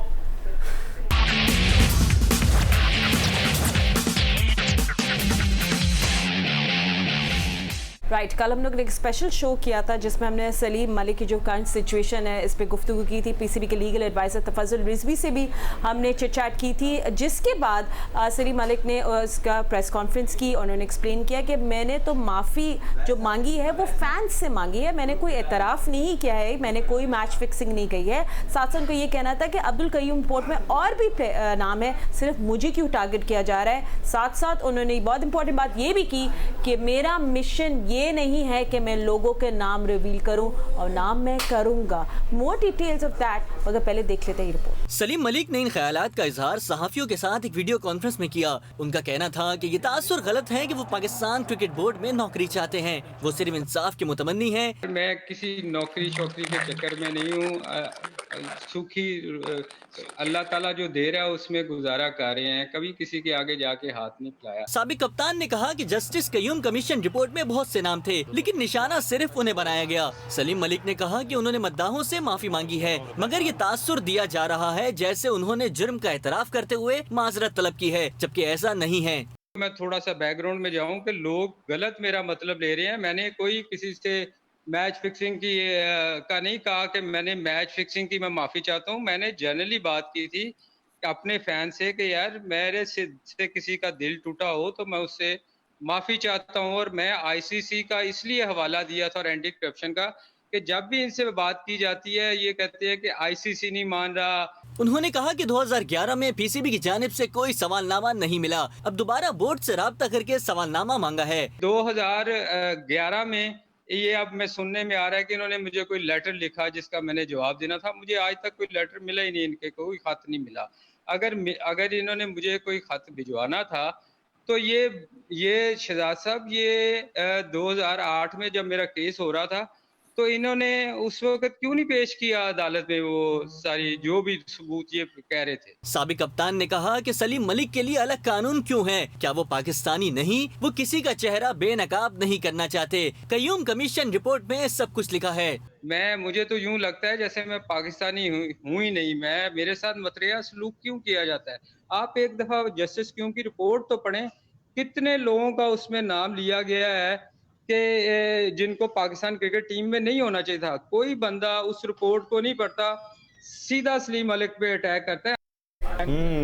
राइट कल हम लोग ने एक स्पेशल शो किया था जिसमें हमने सलीम मलिक की जो करंट सिचुएशन है इस पे गुफ्तगू की थी। पीसीबी के लीगल एडवाइज़र तफज़ुल रिजवी से भी हमने चिट चैट की थी, जिसके बाद सलीम मलिक ने उसका प्रेस कॉन्फ्रेंस की। उन्होंने एक्सप्लेन किया कि मैंने तो माफ़ी जो मांगी है वो फैंस से मांगी है, मैंने कोई एतराफ़ नहीं किया है, मैंने कोई मैच फिक्सिंग नहीं कही है। साथ साथ उनको ये कहना था कि अब्दुल कयूम पोर्ट में और भी नाम है, सिर्फ मुझे क्यों टारगेट किया जा रहा है। साथ साथ उन्होंने बहुत इंपॉर्टेंट बात ये भी की कि मेरा मिशन ये नहीं है कि मैं लोगों के नाम रिवील करूं और नाम मैं करूंगा। मोर डिटेल्स ऑफ दैट, मगर पहले देख लेते हैं रिपोर्ट। सलीम मलिक ने इन ख्यालात का इजहार सहाफियों के साथ एक वीडियो कॉन्फ्रेंस में किया। उनका कहना था कि ये तासुर गलत है कि वो पाकिस्तान क्रिकेट बोर्ड में नौकरी चाहते हैं, वो सिर्फ इंसाफ के मुतमन्नी हैं। मैं किसी नौकरी शौकरी के चक्कर में नहीं हूँ, सुखी अल्लाह ताला जो दे रहा है उसमें गुजारा कर रहे हैं, कभी किसी के आगे जाके हाथ नहीं फैलाया। साबिक कप्तान ने कहा कि जस्टिस कयूम कमीशन रिपोर्ट में बहुत से नाम थे, लेकिन निशाना सिर्फ उन्हें बनाया गया। सलीम मलिक ने कहा कि उन्होंने मद्दाहों से माफी मांगी है, मगर ये तासुर दिया जा रहा है जैसे उन्होंने जुर्म का एतराफ करते हुए माजरत तलब की है, जबकि ऐसा नहीं है। मैं थोड़ा सा बैकग्राउंड में जाऊं कि लोग गलत मेरा मतलब ले रहे हैं। मैंने कोई किसी से मैच फिक्सिंग की का नहीं कहा कि मैंने मैच फिक्सिंग की मैं माफ़ी चाहता हूं। मैंने जनरली बात की थी अपने फैन से कि यार मेरे से किसी का दिल टूटा हो तो मैं उससे माफ़ी चाहता हूं। और मैं आईसीसी का इसलिए हवाला दिया था और एंटी करप्शन का कि जब भी इनसे बात की जाती है ये कहते हैं कि आईसीसी नहीं मान रहा। उन्होंने कहा कि 2011 में पीसीबी की जानिब से कोई सवालनामा नहीं मिला, अब दोबारा बोर्ड से राब्ता करके सवालनामा मांगा है। 2011 में ये अब मैं सुनने में आ रहा है कि इन्होंने मुझे कोई लेटर लिखा जिसका मैंने जवाब देना था। मुझे आज तक कोई लेटर मिला ही नहीं, इनके कोई खत नहीं मिला। अगर इन्होंने मुझे कोई खत भिजवाना था तो ये शहजाद साहब ये 2008 में जब मेरा केस हो रहा था तो इन्होंने उस वक्त क्यों नहीं पेश किया अदालत में वो सारी जो भी सबूत ये कह रहे थे। साबिक कप्तान ने कहा कि सलीम मलिक के लिए अलग कानून क्यों है, क्या वो पाकिस्तानी नहीं, वो किसी का चेहरा बेनकाब नहीं करना चाहते। कयूम कमीशन रिपोर्ट में सब कुछ लिखा है। मुझे तो यूं लगता है जैसे मैं पाकिस्तानी हूँ ही नहीं, मेरे साथ मतरिया सलूक क्यों किया जाता है। आप एक दफा जस्टिस क्यूम की रिपोर्ट तो पढ़ें, कितने लोगों का उसमें नाम लिया गया है कि जिनको पाकिस्तान क्रिकेट टीम में नहीं होना चाहिए था। कोई बंदा उस रिपोर्ट को नहीं पढ़ता, सीधा सलीम मलिक पे अटैक करता है।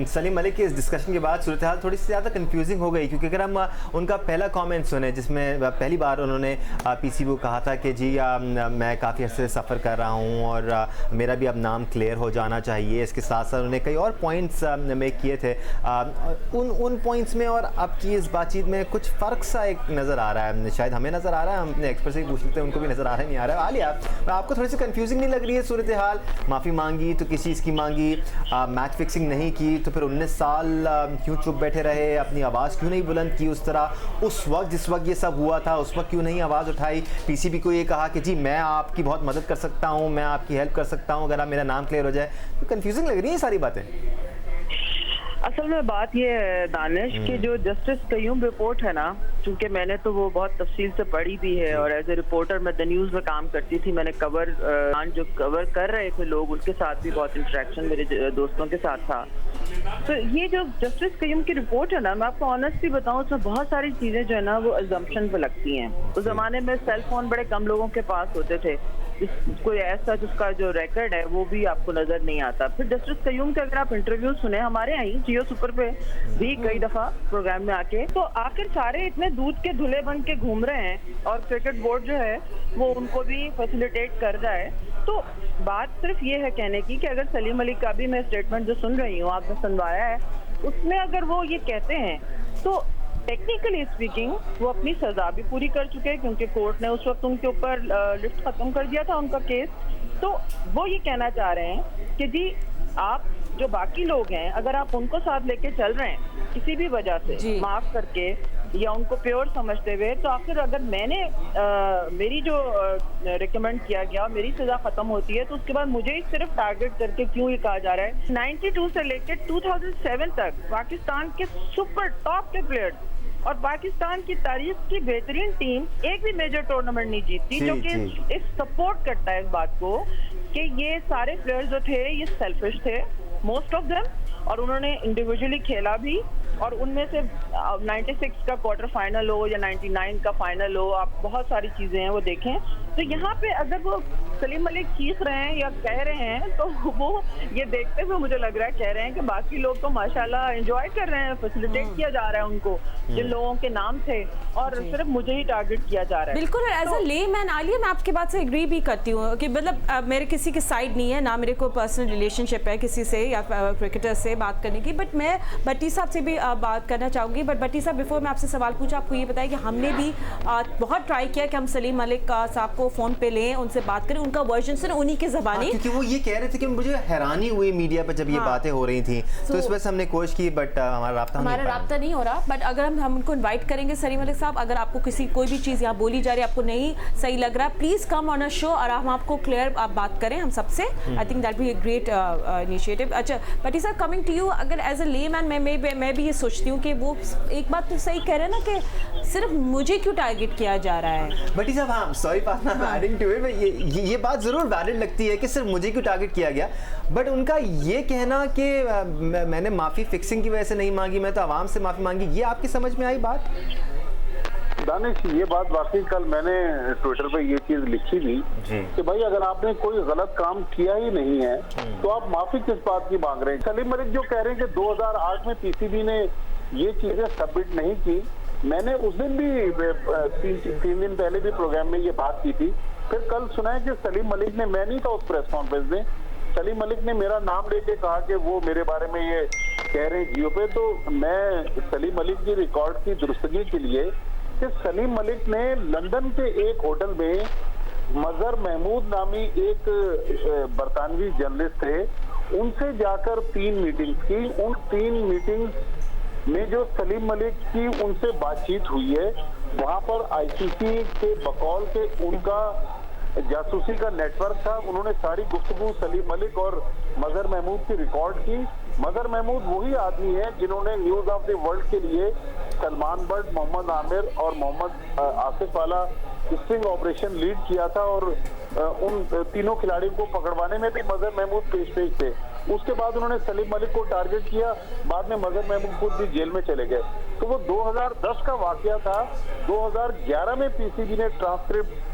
सलीम मलिक के इस डिस्कशन के बाद सूरत हाल थोड़ी सी ज़्यादा कंफ्यूजिंग हो गई, क्योंकि अगर हम उनका पहला कमेंट सुने जिसमें पहली बार उन्होंने पीसीबी को कहा था कि जी मैं काफ़ी अर्से सफ़र कर रहा हूँ और मेरा भी अब नाम क्लियर हो जाना चाहिए। इसके साथ साथ उन्होंने कई और पॉइंट्स मेक किए थे। उन पॉइंट्स में और अब की इस बातचीत में कुछ फ़र्क सा एक नज़र आ रहा है, शायद हमें नज़र आ रहा है, हम अपने एक्सपर्ट से पूछ लेते हैं, उनको भी नज़र आ रहा है नहीं आ रहा है। आलिया, आपको थोड़ी सी कन्फ्यूजिंग नहीं लग रही है सूरत हाल? माफ़ी मांगी तो किस चीज़ की मांगी, मैच फिक्सिंग नहीं की तो फिर 19 साल क्यों चुप बैठे रहे, अपनी आवाज़ क्यों नहीं बुलंद की उस तरह? उस वक्त जिस वक्त ये सब हुआ था उस वक्त क्यों नहीं आवाज़ उठाई? पीसीबी को ये कहा कि जी मैं आपकी बहुत मदद कर सकता हूँ, मैं आपकी हेल्प कर सकता हूँ अगर आप मेरा नाम क्लियर हो जाए। तो कंफ्यूजिंग लग रही है सारी बातें। असल में बात ये है दानिश कि जो जस्टिस कयूम रिपोर्ट है ना, चूंकि मैंने तो वो बहुत तफसील से पढ़ी भी है और एज ए रिपोर्टर मैं द न्यूज़ में काम करती थी। मैंने जो कवर कर रहे थे लोग उनके साथ भी बहुत इंटरेक्शन मेरे दोस्तों के साथ था। तो ये जो जस्टिस कयूम की रिपोर्ट है ना, मैं आपको ऑनेस्टली बताऊं तो बहुत सारी चीजें जो है ना वो अजम्पशन पे लगती हैं। उस जमाने में सेल फोन बड़े कम लोगों के पास होते थे, कोई ऐसा जिसका जो रिकॉर्ड है वो भी आपको नजर नहीं आता। फिर जस्टिस कयूम के अगर आप इंटरव्यू सुने हमारे यहाँ जियो सुपर पे भी कई दफा प्रोग्राम में आके, तो आखिर सारे इतने दूध के धुले बन के घूम रहे हैं और क्रिकेट बोर्ड जो है वो उनको भी फैसिलिटेट कर रहा है। तो बात सिर्फ ये है कहने की कि अगर सलीम अली का भी मैं स्टेटमेंट जो सुन रही हूँ, आपने सुनवाया है, उसमें अगर वो ये कहते हैं तो टेक्निकली स्पीकिंग वो अपनी सजा भी पूरी कर चुके हैं, क्योंकि कोर्ट ने उस वक्त उनके ऊपर लिस्ट खत्म कर दिया था उनका केस। तो वो ये कहना चाह रहे हैं कि जी आप जो बाकी लोग हैं अगर आप उनको साथ लेके चल रहे हैं किसी भी वजह से माफ करके या उनको प्योर समझते हुए, तो आखिर अगर मैंने मेरी जो रिकमेंड किया गया मेरी सजा खत्म होती है तो उसके बाद मुझे ही सिर्फ टारगेट करके क्यों ये कहा जा रहा है। 92 से लेकर 2007 तक पाकिस्तान के सुपर टॉप के प्लेयर्स और पाकिस्तान की तारीख की बेहतरीन टीम एक भी मेजर टूर्नामेंट नहीं जीतती, जो कि इस सपोर्ट करता है इस बात को कि ये सारे प्लेयर्स जो थे ये सेल्फिश थे मोस्ट ऑफ देम, और उन्होंने इंडिविजुअली खेला भी, और उनमें से 96 का क्वार्टर फाइनल हो या 99 का फाइनल हो, आप बहुत सारी चीजें हैं वो देखें। तो यहाँ पे अगर वो सलीम मलिक चीख रहे हैं या कह रहे हैं तो वो ये देखते हुए मुझे लग रहा है कह रहे हैं कि बाकी लोग तो माशाल्लाह एंजॉय कर रहे हैं, फैसिलिटेट किया जा रहा है उनको जिन लोगों के नाम थे, और सिर्फ मुझे ही टारगेट किया जा रहा है। बिल्कुल, एज अ लेमैन आलिया मैं आपकी बात से एग्री भी करती हूँ कि मतलब मेरे किसी की साइड नहीं है, ना मेरे को पर्सनल रिलेशनशिप है किसी से या क्रिकेटर से बात करने की, बट मैं भट्टी साहब से भी बात करना चाहूँगी। बट भट्टी साहब, बिफोर मैं आपसे सवाल पूछा, आपको ये बताया कि हमने भी बहुत ट्राई किया कि हम सलीम मलिक साहब को फ़ोन पे लें, उनसे बात करें, उनका वर्जन सुने उन्हीं के ज़बानी, क्योंकि वो ये कह रहे थे कि मुझे हैरानी हुई मीडिया पर जब ये बातें हो रही थी, तो इस वजह से हमने कोशिश की, बट हमारा राब्ता नहीं हो रहा। बट अगर हम उनको इन्वाइट करेंगे, सलीम मलिक साहब अगर आपको किसी कोई भी चीज़ यहाँ बोली जा रही है आपको नहीं सही लग रहा, please come on a show और हम आपको क्लियर आप बात करें हम सबसे। I think that be a great initiative. अच्छा भट्टी साहब, कमिंग टू यू, अगर एज अ लेमैन मैं भी ये सोचती हूँ कि वो एक बात तो सही कह रहे हैं ना कि सिर्फ मुझे क्यों टारगेट किया जा रहा है। भट्टी साहब, हाँ सॉरी एडिंग टू इट, ये बात ज़रूर वैलिड लगती है कि सिर्फ मुझे क्यों टारगेट किया गया, बट उनका ये कहना कि मैंने माफ़ी फिक्सिंग की वजह से नहीं मांगी, मैं तो आवाम से माफ़ी मांगी, ये आपकी समझ में आई बात? दानिश, ये बात वाकई कल मैंने ट्विटर पे ये चीज लिखी थी कि भाई अगर आपने कोई गलत काम किया ही नहीं है तो आप माफी किस बात की मांग रहे हैं। सलीम मलिक जो कह रहे हैं कि 2008 में पीसीबी ने ये चीजें सबमिट नहीं की, मैंने उस दिन भी 3 दिन पहले भी प्रोग्राम में ये बात की थी। फिर कल सुना है कि सलीम मलिक ने, मैं नहीं था उस प्रेस कॉन्फ्रेंस में, सलीम मलिक ने मेरा नाम लेके कहा कि वो मेरे बारे में ये कह रहे हैं जियो पे। तो मैं सलीम मलिक की रिकॉर्ड की दुरुस्तगी के लिए कि सलीम मलिक ने लंदन के एक होटल में मजहर महमूद नामी एक बरतानवी जर्नलिस्ट थे, उनसे जाकर 3 मीटिंग्स की। उन 3 मीटिंग्स में जो सलीम मलिक की उनसे बातचीत हुई है, वहां पर आईसीसी के बकौल के उनका जासूसी का नेटवर्क था। उन्होंने सारी गुफ्तगू सलीम मलिक और मजहर महमूद की रिकॉर्ड की। मजहर महमूद वही आदमी है जिन्होंने न्यूज ऑफ द वर्ल्ड के लिए सलमान बट, मोहम्मद आमिर और मोहम्मद आसिफ वाला स्ट्रिंग ऑपरेशन लीड किया था, और उन तीनों खिलाड़ियों को पकड़वाने में भी मजहर महमूद पेश थे। उसके बाद उन्होंने सलीम मलिक को टारगेट किया, बाद में मजहर महमूद खुद भी जेल में चले गए। तो वो 2010 का वाकया था। 2011 में पीसीबी ने ट्रांसक्रिप्ट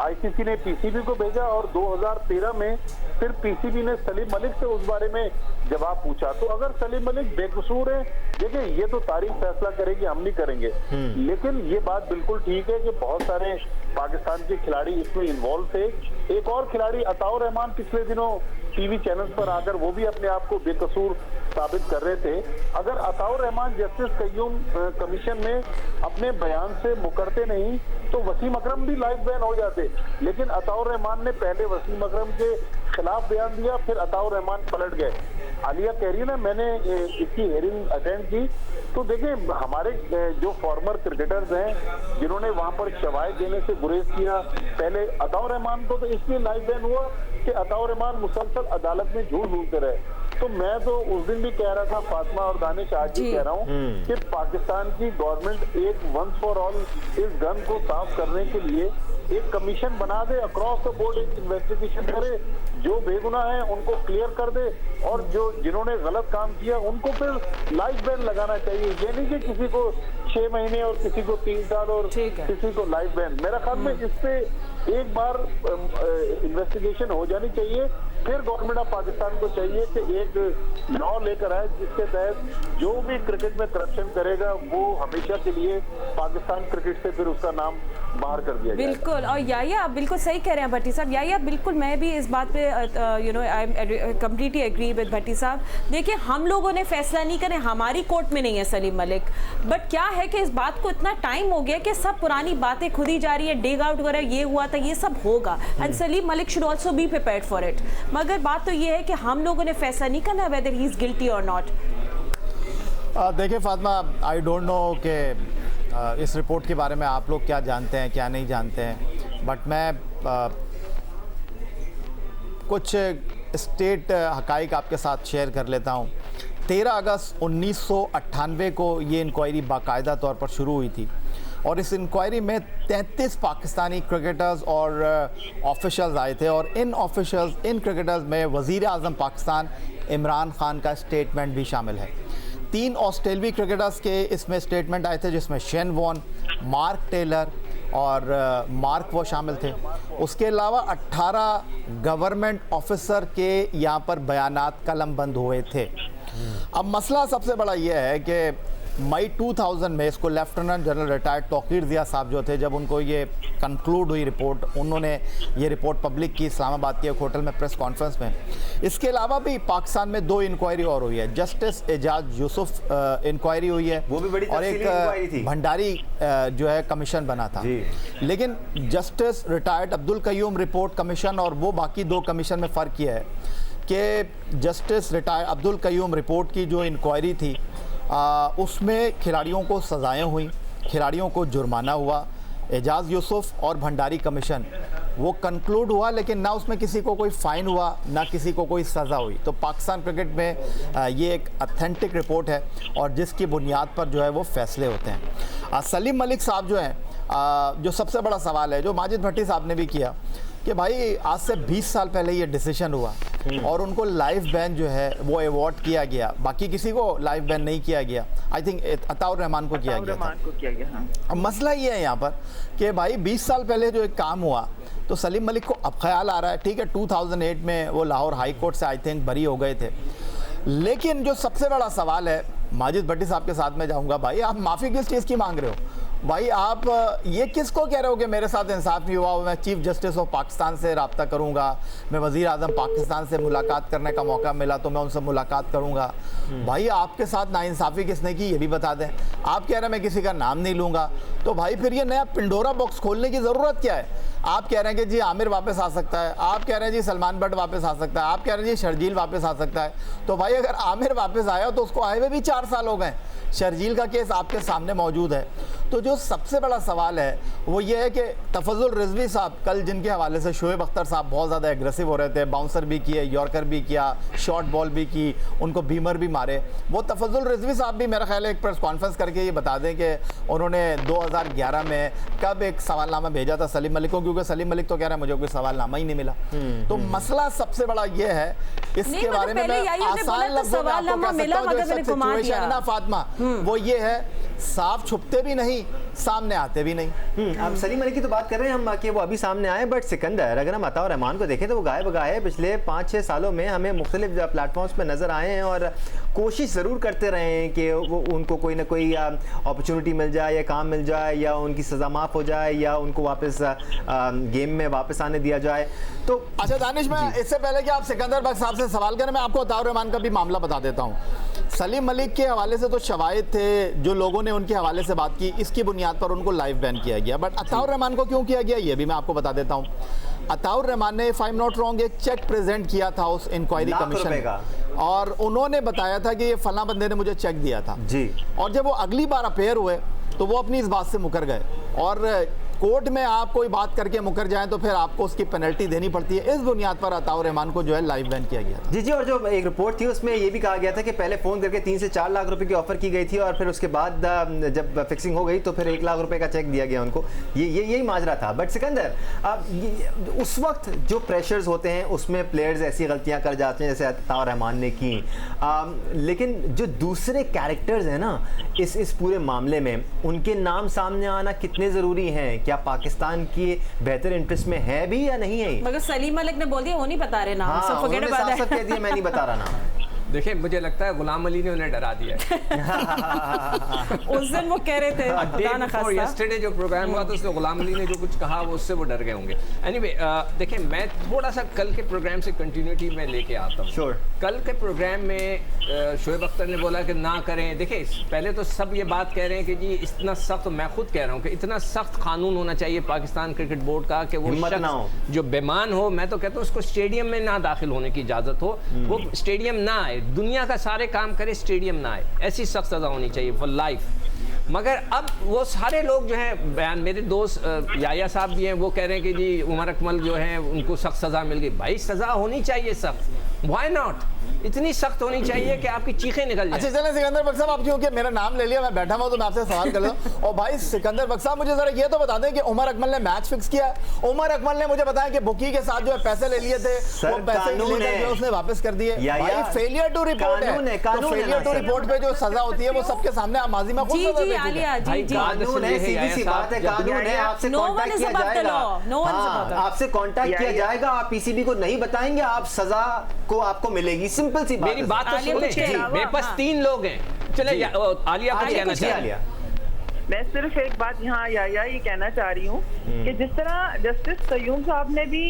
आईसीसी ने पीसीबी को भेजा, और 2013 में फिर पीसीबी ने सलीम मलिक से उस बारे में जवाब पूछा। तो अगर सलीम मलिक बेकसूर है, देखिए ये तो तारीख फैसला करेगी, हम नहीं करेंगे, लेकिन ये बात बिल्कुल ठीक है कि बहुत सारे पाकिस्तान के खिलाड़ी इसमें इन्वॉल्व थे। एक और खिलाड़ी अताउर रहमान पिछले दिनों टीवी चैनल्स पर आकर वो भी अपने आप को बेकसूर साबित कर रहे थे। अगर अताउर रहमान जस्टिस कयूम कमीशन में अपने बयान से मुकरते नहीं तो वसीम अकरम भी लाइफ बैन हो जाते, लेकिन अताउर रहमान ने पहले वसीम अकरम के खिलाफ बयान दिया, फिर अताउर रहमान पलट गए। आलिया कह रही है ना, मैंने इसकी हेयरिंग अटेंड की, तो देखिए हमारे जो फॉर्मर क्रिकेटर्स हैं जिन्होंने वहां पर शवायद देने से गुरेज किया, पहले अताउर रहमान को तो इसलिए लाइफ बैन हुआ कि अताउर रहमान मुसलसल अदालत में झूठ बोलते रहे। तो मैं तो उस दिन भी कह रहा था फातिमा और दानिश, आज भी कह रहा हूँ कि पाकिस्तान की गवर्नमेंट एक वंस फॉर ऑल इस गन को साफ करने के लिए एक कमीशन बना दे, अक्रॉस द बोर्ड एक इन्वेस्टिगेशन करे, जो बेगुनाह है उनको क्लियर कर दे, और जो जिन्होंने गलत काम किया उनको फिर लाइफ बैन लगाना चाहिए। ये नहीं कि किसी को 6 महीने और किसी को 3 साल और किसी को लाइफ बैन। मेरा ख्याल में इस पे एक बार इन्वेस्टिगेशन हो जानी चाहिए। फिर गवर्नमेंट ऑफ पाकिस्तान को चाहिए कि एक लॉ लेकर आए जिसके तहत जो भी क्रिकेट में करप्शन करेगा वो हमेशा के लिए पाकिस्तान क्रिकेट से फिर उसका नाम बाहर कर दिया जाए। बिल्कुल, और याया आप बिल्कुल सही कह रहे हैं भट्टी साहब। याया बिल्कुल, मैं भी इस बात पे you know I am completely agree with Bhatti sahab. देखिए, हम लोगों ने फैसला नहीं करे, हमारी कोर्ट में नहीं है सलीम मलिक, बट क्या है कि इस बात को इतना टाइम हो गया कि सब पुरानी बातें खुदी जा रही है, डिग आउट वगैरह, ये हुआ था, ये सब होगा, and Salim Malik should also be prepared for it. मगर बात तो ये है कि हम लोगों ने फैसला नहीं करना वेदर ही इज गिल्टी और नॉट। देखिए फातिमा, आई डोंट नो कि इस रिपोर्ट के बारे में आप लोग क्या जानते हैं क्या नहीं जानते हैं, बट मैं कुछ स्टेट हकाइक आपके साथ शेयर कर लेता हूँ। 13 अगस्त 1998 को ये इंक्वायरी बाकायदा तौर पर शुरू हुई थी, और इस इंक्वायरी में 33 पाकिस्तानी क्रिकेटर्स और ऑफिशियल्स आए थे, और इन क्रिकेटर्स में वज़ीर आज़म पाकिस्तान इमरान खान का स्टेटमेंट भी शामिल है। 3 ऑस्ट्रेलवी क्रिकेटर्स के इसमें स्टेटमेंट आए थे, जिसमें शेन वॉन, मार्क टेलर और मार्क वो शामिल थे। उसके अलावा 18 गवर्नमेंट ऑफिसर के यहाँ पर बयानात कलमबंद हुए थे। अब मसला सबसे बड़ा ये है कि मई 2000 में इसको lieutenant general retired Tauqir Zia साहब जो थे, जब उनको ये कंक्लूड हुई रिपोर्ट, उन्होंने ये रिपोर्ट पब्लिक की इस्लामाबाद के एक होटल में प्रेस कॉन्फ्रेंस में। इसके अलावा भी पाकिस्तान में 2 इंक्वायरी और हुई है। जस्टिस एजाज यूसुफ इंक्वायरी हुई है, वो भी बड़ी और एक भंडारी जो है कमीशन बना था। लेकिन justice retired Abdul Qayyum report commission और वो बाकी 2 कमीशन में फ़र्क यह है कि justice retired Abdul Qayyum report की जो इंक्वायरी थी उसमें खिलाड़ियों को सज़ाएँ हुई, खिलाड़ियों को जुर्माना हुआ। एजाज यूसुफ और भंडारी कमीशन वो कंक्लूड हुआ, लेकिन ना उसमें किसी को कोई फ़ाइन हुआ, ना किसी को कोई सज़ा हुई। तो पाकिस्तान क्रिकेट में ये एक ऑथेंटिक रिपोर्ट है, और जिसकी बुनियाद पर जो है वो फैसले होते हैं। सलीम मलिक साहब जो हैं, जो सबसे बड़ा सवाल है जो माजिद भट्टी साहब ने भी किया कि भाई आज से 20 साल पहले ये डिसीजन हुआ और उनको लाइफ बैन जो है वो अवॉर्ड किया गया, बाकी किसी को लाइफ बैन नहीं किया गया। आई थिंक अताउर रहमान को किया गया था। अब मसला ये है यहाँ पर कि भाई 20 साल पहले जो एक काम हुआ, तो सलीम मलिक को अब ख्याल आ रहा है, ठीक है 2008 में वो लाहौर हाई कोर्ट से आई थिंक बरी हो गए थे, लेकिन जो सबसे बड़ा सवाल है, माजिद भट्टी साहब के साथ में जाऊँगा, भाई आप माफ़ी किस चीज़ की मांग रहे हो? भाई आप ये किसको कह रहे हो कि मेरे साथ इंसाफ नहीं हुआ, मैं चीफ जस्टिस ऑफ पाकिस्तान से रब्ता करूंगा, मैं वज़ीर आज़म पाकिस्तान से मुलाकात करने का मौका मिला तो मैं उनसे मुलाकात करूंगा। भाई आपके साथ नाइंसाफ़ी किसने की ये भी बता दें। आप कह रहे हैं मैं किसी का नाम नहीं लूँगा, तो भाई फिर ये नया पिंडोरा बॉक्स खोलने की ज़रूरत क्या है? आप कह रहे हैं कि जी आमिर वापस आ सकता है, आप कह रहे हैं जी सलमान बट वापस आ सकता है, आप कह रहे हैं जी शर्जील वापस आ सकता है। तो भाई अगर आमिर वापस आया तो उसको आए हुए भी 4 साल हो गए, शर्जील का केस आपके सामने मौजूद है। तो जो सबसे बड़ा सवाल है वो ये है कि तफज़ुल रिजवी साहब कल जिनके हवाले से शोएब अख्तर साहब बहुत ज़्यादा एग्रेसिव हो रहे थे, बाउंसर भी किए, यॉर्कर भी किया, शॉर्ट बॉल भी की, उनको बीमर भी मारे, वो तफज़ुल रिजवी साहब भी मेरा ख्याल है एक प्रेस कॉन्फ्रेंस करके ये बता दें कि उन्होंने 2011 में कब एक सवालनामा भेजा था सलीम मलिक को, क्योंकि सलीम मलिक तो कह रहा है मुझे कोई सवालनामा ही नहीं मिला। तो मसला सबसे बड़ा ये है, इसके बारे में मैं आसान लफ्ज़ों में आपको कह सकता हूं, जो सिचुएशन है ना फातिमा, वो ये है साफ छुपते भी नहीं, सामने आते भी नहीं। अब सलीम मलिक की तो बात कर रहे हैं हम कि वो अभी सामने आए, बट सिकंदर अगर हम अताउर रहमान को देखें तो वो गायब गए पिछले 5-6 सालों में हमें मुख्तलिफ प्लेटफॉर्म्स पर नज़र आए हैं और कोशिश ज़रूर करते रहे हैं कि वो उनको कोई ना कोई अपॉर्चुनिटी मिल जाए या काम मिल जाए या उनकी सज़ा माफ़ हो जाए या उनको वापस गेम में वापस आने दिया जाए। तो अच्छा दानिश, मैं इससे पहले कि आप सिकंदर बख्श साहब से सवाल करें, मैं आपको अताउर रहमान का भी मामला बता देता हूँ। सलीम मलिक के हवाले से तो शवाहिद थे, जो लोगों ने उनके हवाले से बात की, इसकी बुनियाद पर उनको लाइफ बैन किया गया। बट अताउर रहमान को क्यों किया गया ये भी मैं आपको बता देता हूँ। अताउर रहमान ने, if I am not wrong, एक चेक प्रेजेंट किया था उस इंक्वायरी कमीशन में, और उन्होंने बताया था कि ये फला बंदे ने मुझे चेक दिया था जी। और जब वो अगली बार अपेयर हुए तो वो अपनी इस बात से मुकर गए, और कोर्ट में आप कोई बात करके मुकर जाएं तो फिर आपको उसकी पेनल्टी देनी पड़ती है। इस बुनियाद पर अताउर रहमान को जो है लाइव बैन किया गया। जी, और जो एक रिपोर्ट थी उसमें ये भी कहा गया था कि पहले फ़ोन करके 3 से 4 लाख रुपए की ऑफर की गई थी और फिर उसके बाद जब फिक्सिंग हो गई तो फिर 1 लाख रुपए का चेक दिया गया उनको। यही माजरा था। बट सिकंदर, उस वक्त जो प्रेशर्स होते हैं उसमें प्लेयर्स ऐसी गलतियां कर जाते हैं जैसे अताउर रहमान ने की, लेकिन जो दूसरे कैरेक्टर्स हैं ना इस पूरे मामले में, उनके नाम सामने आना कितने ज़रूरी हैं? क्या पाकिस्तान की बेहतर इंटरेस्ट में है भी या नहीं है? मगर सलीम मलिक ने बोल दिया वो नहीं बता रहे नाम। हाँ, उन्होंने साफ कह दिया मैं नहीं बता रहा नाम। देखिए, मुझे लगता है गुलाम अली ने उन्हें डरा दिया उस दिन वो कह रहे थे यस्टरडे जो प्रोग्राम हुआ था उसमें गुलाम अली ने जो कुछ कहा वो उससे वो डर गए होंगे। एनीवे, देखिए मैं थोड़ा सा कल के प्रोग्राम से कंटिन्यूटी में लेके आता हूँ। Sure. कल के प्रोग्राम में शोएब अख्तर ने बोला कि ना करें। देखिए, पहले तो सब ये बात कह रहे हैं कि जी इतना सख्त, मैं खुद कह रहा हूँ कि इतना सख्त कानून होना चाहिए पाकिस्तान क्रिकेट बोर्ड का कि वो शख्स जो बेमान हो, मैं तो कहता हूँ उसको स्टेडियम में ना दाखिल होने की इजाज़त हो, वो स्टेडियम ना आए, दुनिया का सारे काम करे, स्टेडियम ना आए। ऐसी सख्त सज़ा होनी चाहिए फॉर लाइफ। मगर अब वो सारे लोग जो हैं, बयान मेरे दोस्त याया साहब भी हैं, वो कह रहे हैं कि जी उमर अकमल जो हैं उनको सख्त सज़ा मिल गई। भाई सज़ा होनी चाहिए सख्त, व्हाई नॉट? इतनी सख्त होनी चाहिए कि आपकी चीखें निकल जाएं। अच्छा चलें सिकंदर बख्श साहब, आप क्योंकि मेरा नाम ले लिया, मैं बैठा हुआ तो मैं आपसे सवाल कर लूं। और भाई सिकंदर बख्श साहब, मुझे जरा ये तो बता दें कि उमर अकमल ने मैच फिक्स किया। उमर अकमल ने मुझे बताया कि बुकी के साथ जो है पैसे ले लिए थे, वो पैसे लेकर उसने वापस कर दिए। भाई फेलियर टू रिपोर्ट है, तो फेलियर टू रिपोर्ट पे जो सजा होती है वो सबके सामने आम आदमी में खुद कानून है, सीधी सी बात है, कानून है। आपसे कांटेक्ट किया जाएगा, आपसे कांटेक्ट किया जाएगा, आप पीसीबी को नहीं बताएंगे, आप सजा को आपको मिलेगी। सिंपल सी बात। मेरी बात तो सुनिए, मेरे पास 3 लोग हैं। चले आलिया कुछ कहना चाहिए। मैं सिर्फ एक बात यहाँ या ये कहना चाह रही हूँ कि जिस तरह जस्टिस कयूम साहब ने भी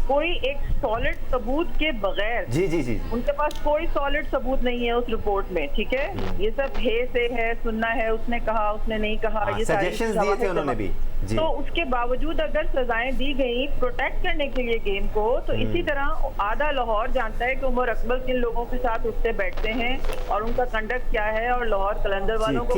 कोई एक सॉलिड सबूत के बगैर, जी उनके पास कोई सॉलिड सबूत नहीं है उस रिपोर्ट में, ठीक है, ये सब हे से है, सुनना है, उसने कहा उसने नहीं कहा, ये सजेशंस दिए थे उन्होंने भी। तो उसके बावजूद अगर सजाएं दी गई प्रोटेक्ट करने के लिए गेम को, तो इसी तरह आधा लाहौर जानता है कि उमर अकमल किन लोगों के साथ उठते बैठते हैं और उनका कंडक्ट क्या है और लाहौर कलंदर वालों को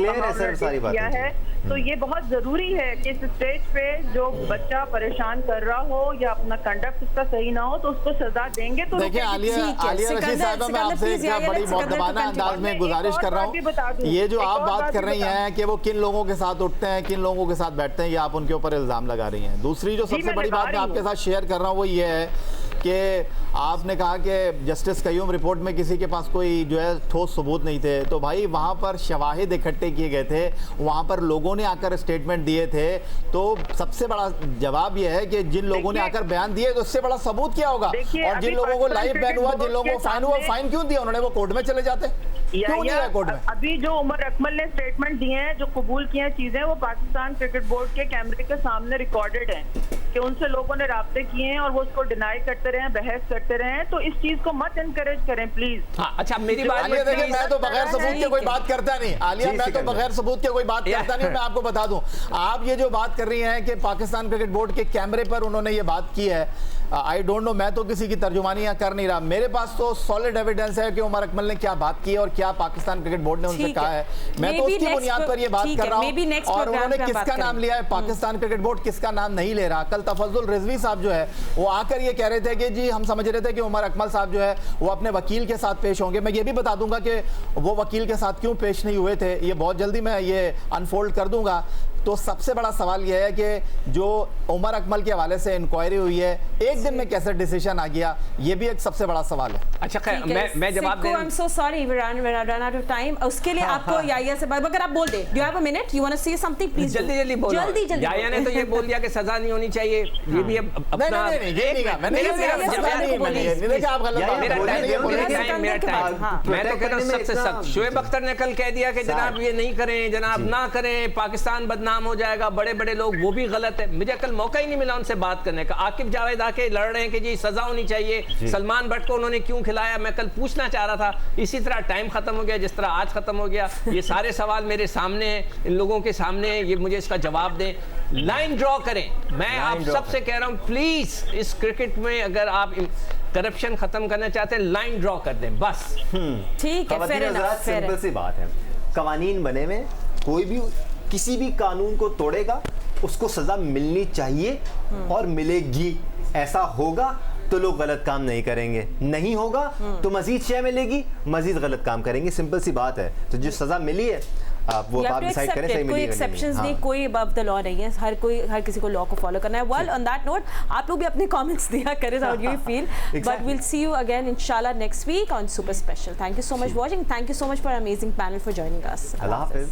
क्या है। तो ये बहुत जरूरी है कि इस स्टेज पे जो बच्चा परेशान कर रहा हो या अपना कंडक्ट उसका सही ना हो तो उसको सजा देंगे। तो देखिए आलिया रशीद साहब, मैं आपसे एक बड़ी मुअद्दबाना अंदाज में गुजारिश कर रहा हूँ, ये जो आप बात कर रही हैं कि वो किन लोगों के साथ उठते हैं, किन लोगों के साथ बैठते हैं, ये आप उनके ऊपर इल्जाम लगा रही हैं। दूसरी जो सबसे बड़ी बात मैं आपके साथ शेयर कर रहा हूँ वो ये है कि आपने कहा कि जस्टिस कयूम रिपोर्ट में किसी के पास कोई जो है ठोस सबूत नहीं थे। तो भाई वहाँ पर शवाहिद इकट्ठे किए गए थे, वहाँ पर लोगों ने आकर स्टेटमेंट दिए थे। तो सबसे बड़ा जवाब यह है कि जिन लोगों ने आकर बयान दिए तो उससे बड़ा सबूत क्या होगा? और जिन लोगों को लाइव बैन हुआ, जिन लोगों को फाइन हुआ, फाइन क्यों दिया उन्होंने? वो कोर्ट में चले जाते, क्यों नहीं है कोर्ट में? अभी जो उमर अकमल ने स्टेटमेंट दिए हैं, जो कबूल किए हैं चीजें, वो पाकिस्तान क्रिकेट बोर्ड के कैमरे के सामने रिकॉर्डेड हैं कि उनसे लोगों ने राब्ते किए हैं और वो उसको डिनाई करते रहे, बहस करते रहे। तो इस चीज को मत एनकरेज करें प्लीज। अच्छा मेरी बात, आलिया देखिए, मैं तो बगैर सबूत के कोई बात करता नहीं। आलिया, मैं तो बगैर सबूत के कोई बात करता नहीं। मैं आपको बता दूं, आप ये जो बात कर रही हैं कि पाकिस्तान क्रिकेट बोर्ड के कैमरे पर उन्होंने ये बात की है, आई डोंट नो, मैं तो किसी की तर्जुमानी यहाँ कर नहीं रहा। मेरे पास तो सॉलिड एविडेंस है कि उमर अकमल ने क्या बात की और क्या पाकिस्तान क्रिकेट बोर्ड ने उनसे कहा है। मैं तो उसकी बुनियाद पर ये बात कर रहा हूँ। और उन्होंने किसका नाम लिया है, पाकिस्तान क्रिकेट बोर्ड किसका नाम नहीं ले रहा। कल तफज्जुल रिजवी साहब जो है वो आकर ये कह रहे थे कि जी हम समझ रहे थे कि उमर अकमल साहब जो है वो अपने वकील के साथ पेश होंगे। मैं ये भी बता दूंगा कि वो वकील के साथ क्यों पेश नहीं हुए थे, ये बहुत जल्दी मैं ये अनफोल्ड कर दूंगा। तो सबसे बड़ा सवाल यह है कि जो उमर अकमल के हवाले से इंक्वायरी हुई है, एक दिन में कैसे डिसीजन आ गया, ये भी एक सबसे बड़ा सवाल है। अच्छा मैं जवाब दे, I'm so sorry, we run out of time। उसके लिए आपको याया से बात, अगर आप बोल दे, do you have a minute, you want to say something please? जल्दी बोलो। जल्दी याया ने तो ये बोल दिया कि सजा नहीं होनी चाहिए। ये भी अपना मैं तो कहता हूँ सबसे सख्त। शोएब अख्तर ने कल कह दिया कि जनाब ये नहीं करें, जनाब ना करें, पाकिस्तान बदनाम हो जाएगा, बड़े बड़े लोग, वो भी गलत है। मुझे कल मौका ही नहीं मिला उनसे बात करने का। आकिब जावेद आके लड़ रहे हैं कि जी सजा होनी चाहिए, सलमान भट्ट को उन्होंने क्यों खिलाया। मैं कल पूछना चाह रहा था, इसी तरह टाइम खत्म हो गया जिस तरह आज खत्म हो गया। ये सारे सवाल मेरे सामने हैं, इन लोगों के सामने, ये मुझे इसका जवाब दें, लाइन ड्रॉ करें। मैं आप सबसे कह रहा हूं प्लीज, इस क्रिकेट में अगर आप करप्शन खत्म करना चाहते हैं, लाइन ड्रॉ कर दें बस। ठीक है, सिंपल सी बात है, कवानीन बने में कोई भी किसी भी कानून को तोड़ेगा उसको सज़ा मिलनी चाहिए और मिलेगी। ऐसा होगा तो लोग गलत काम नहीं करेंगे, नहीं होगा तो मजीद शय मिलेगी, मजीद गलत काम करेंगे। सिंपल सी बात है। तो जो सज़ा मिली है आप वो आप डिसाइड करें, सही कोई एक्सेप्शंस नहीं, कोई अबव द लॉ नहीं है, हर किसी को लॉ को फॉलो करना है। वेल ऑन दैट नोट आप लोग भी अपने कमेंट्स दिया करें how you feel, but will see you again इंशाल्लाह next week on super special. Thank you so much watching, thank you so much for amazing panel for joining us. अल्लाह हाफिज़।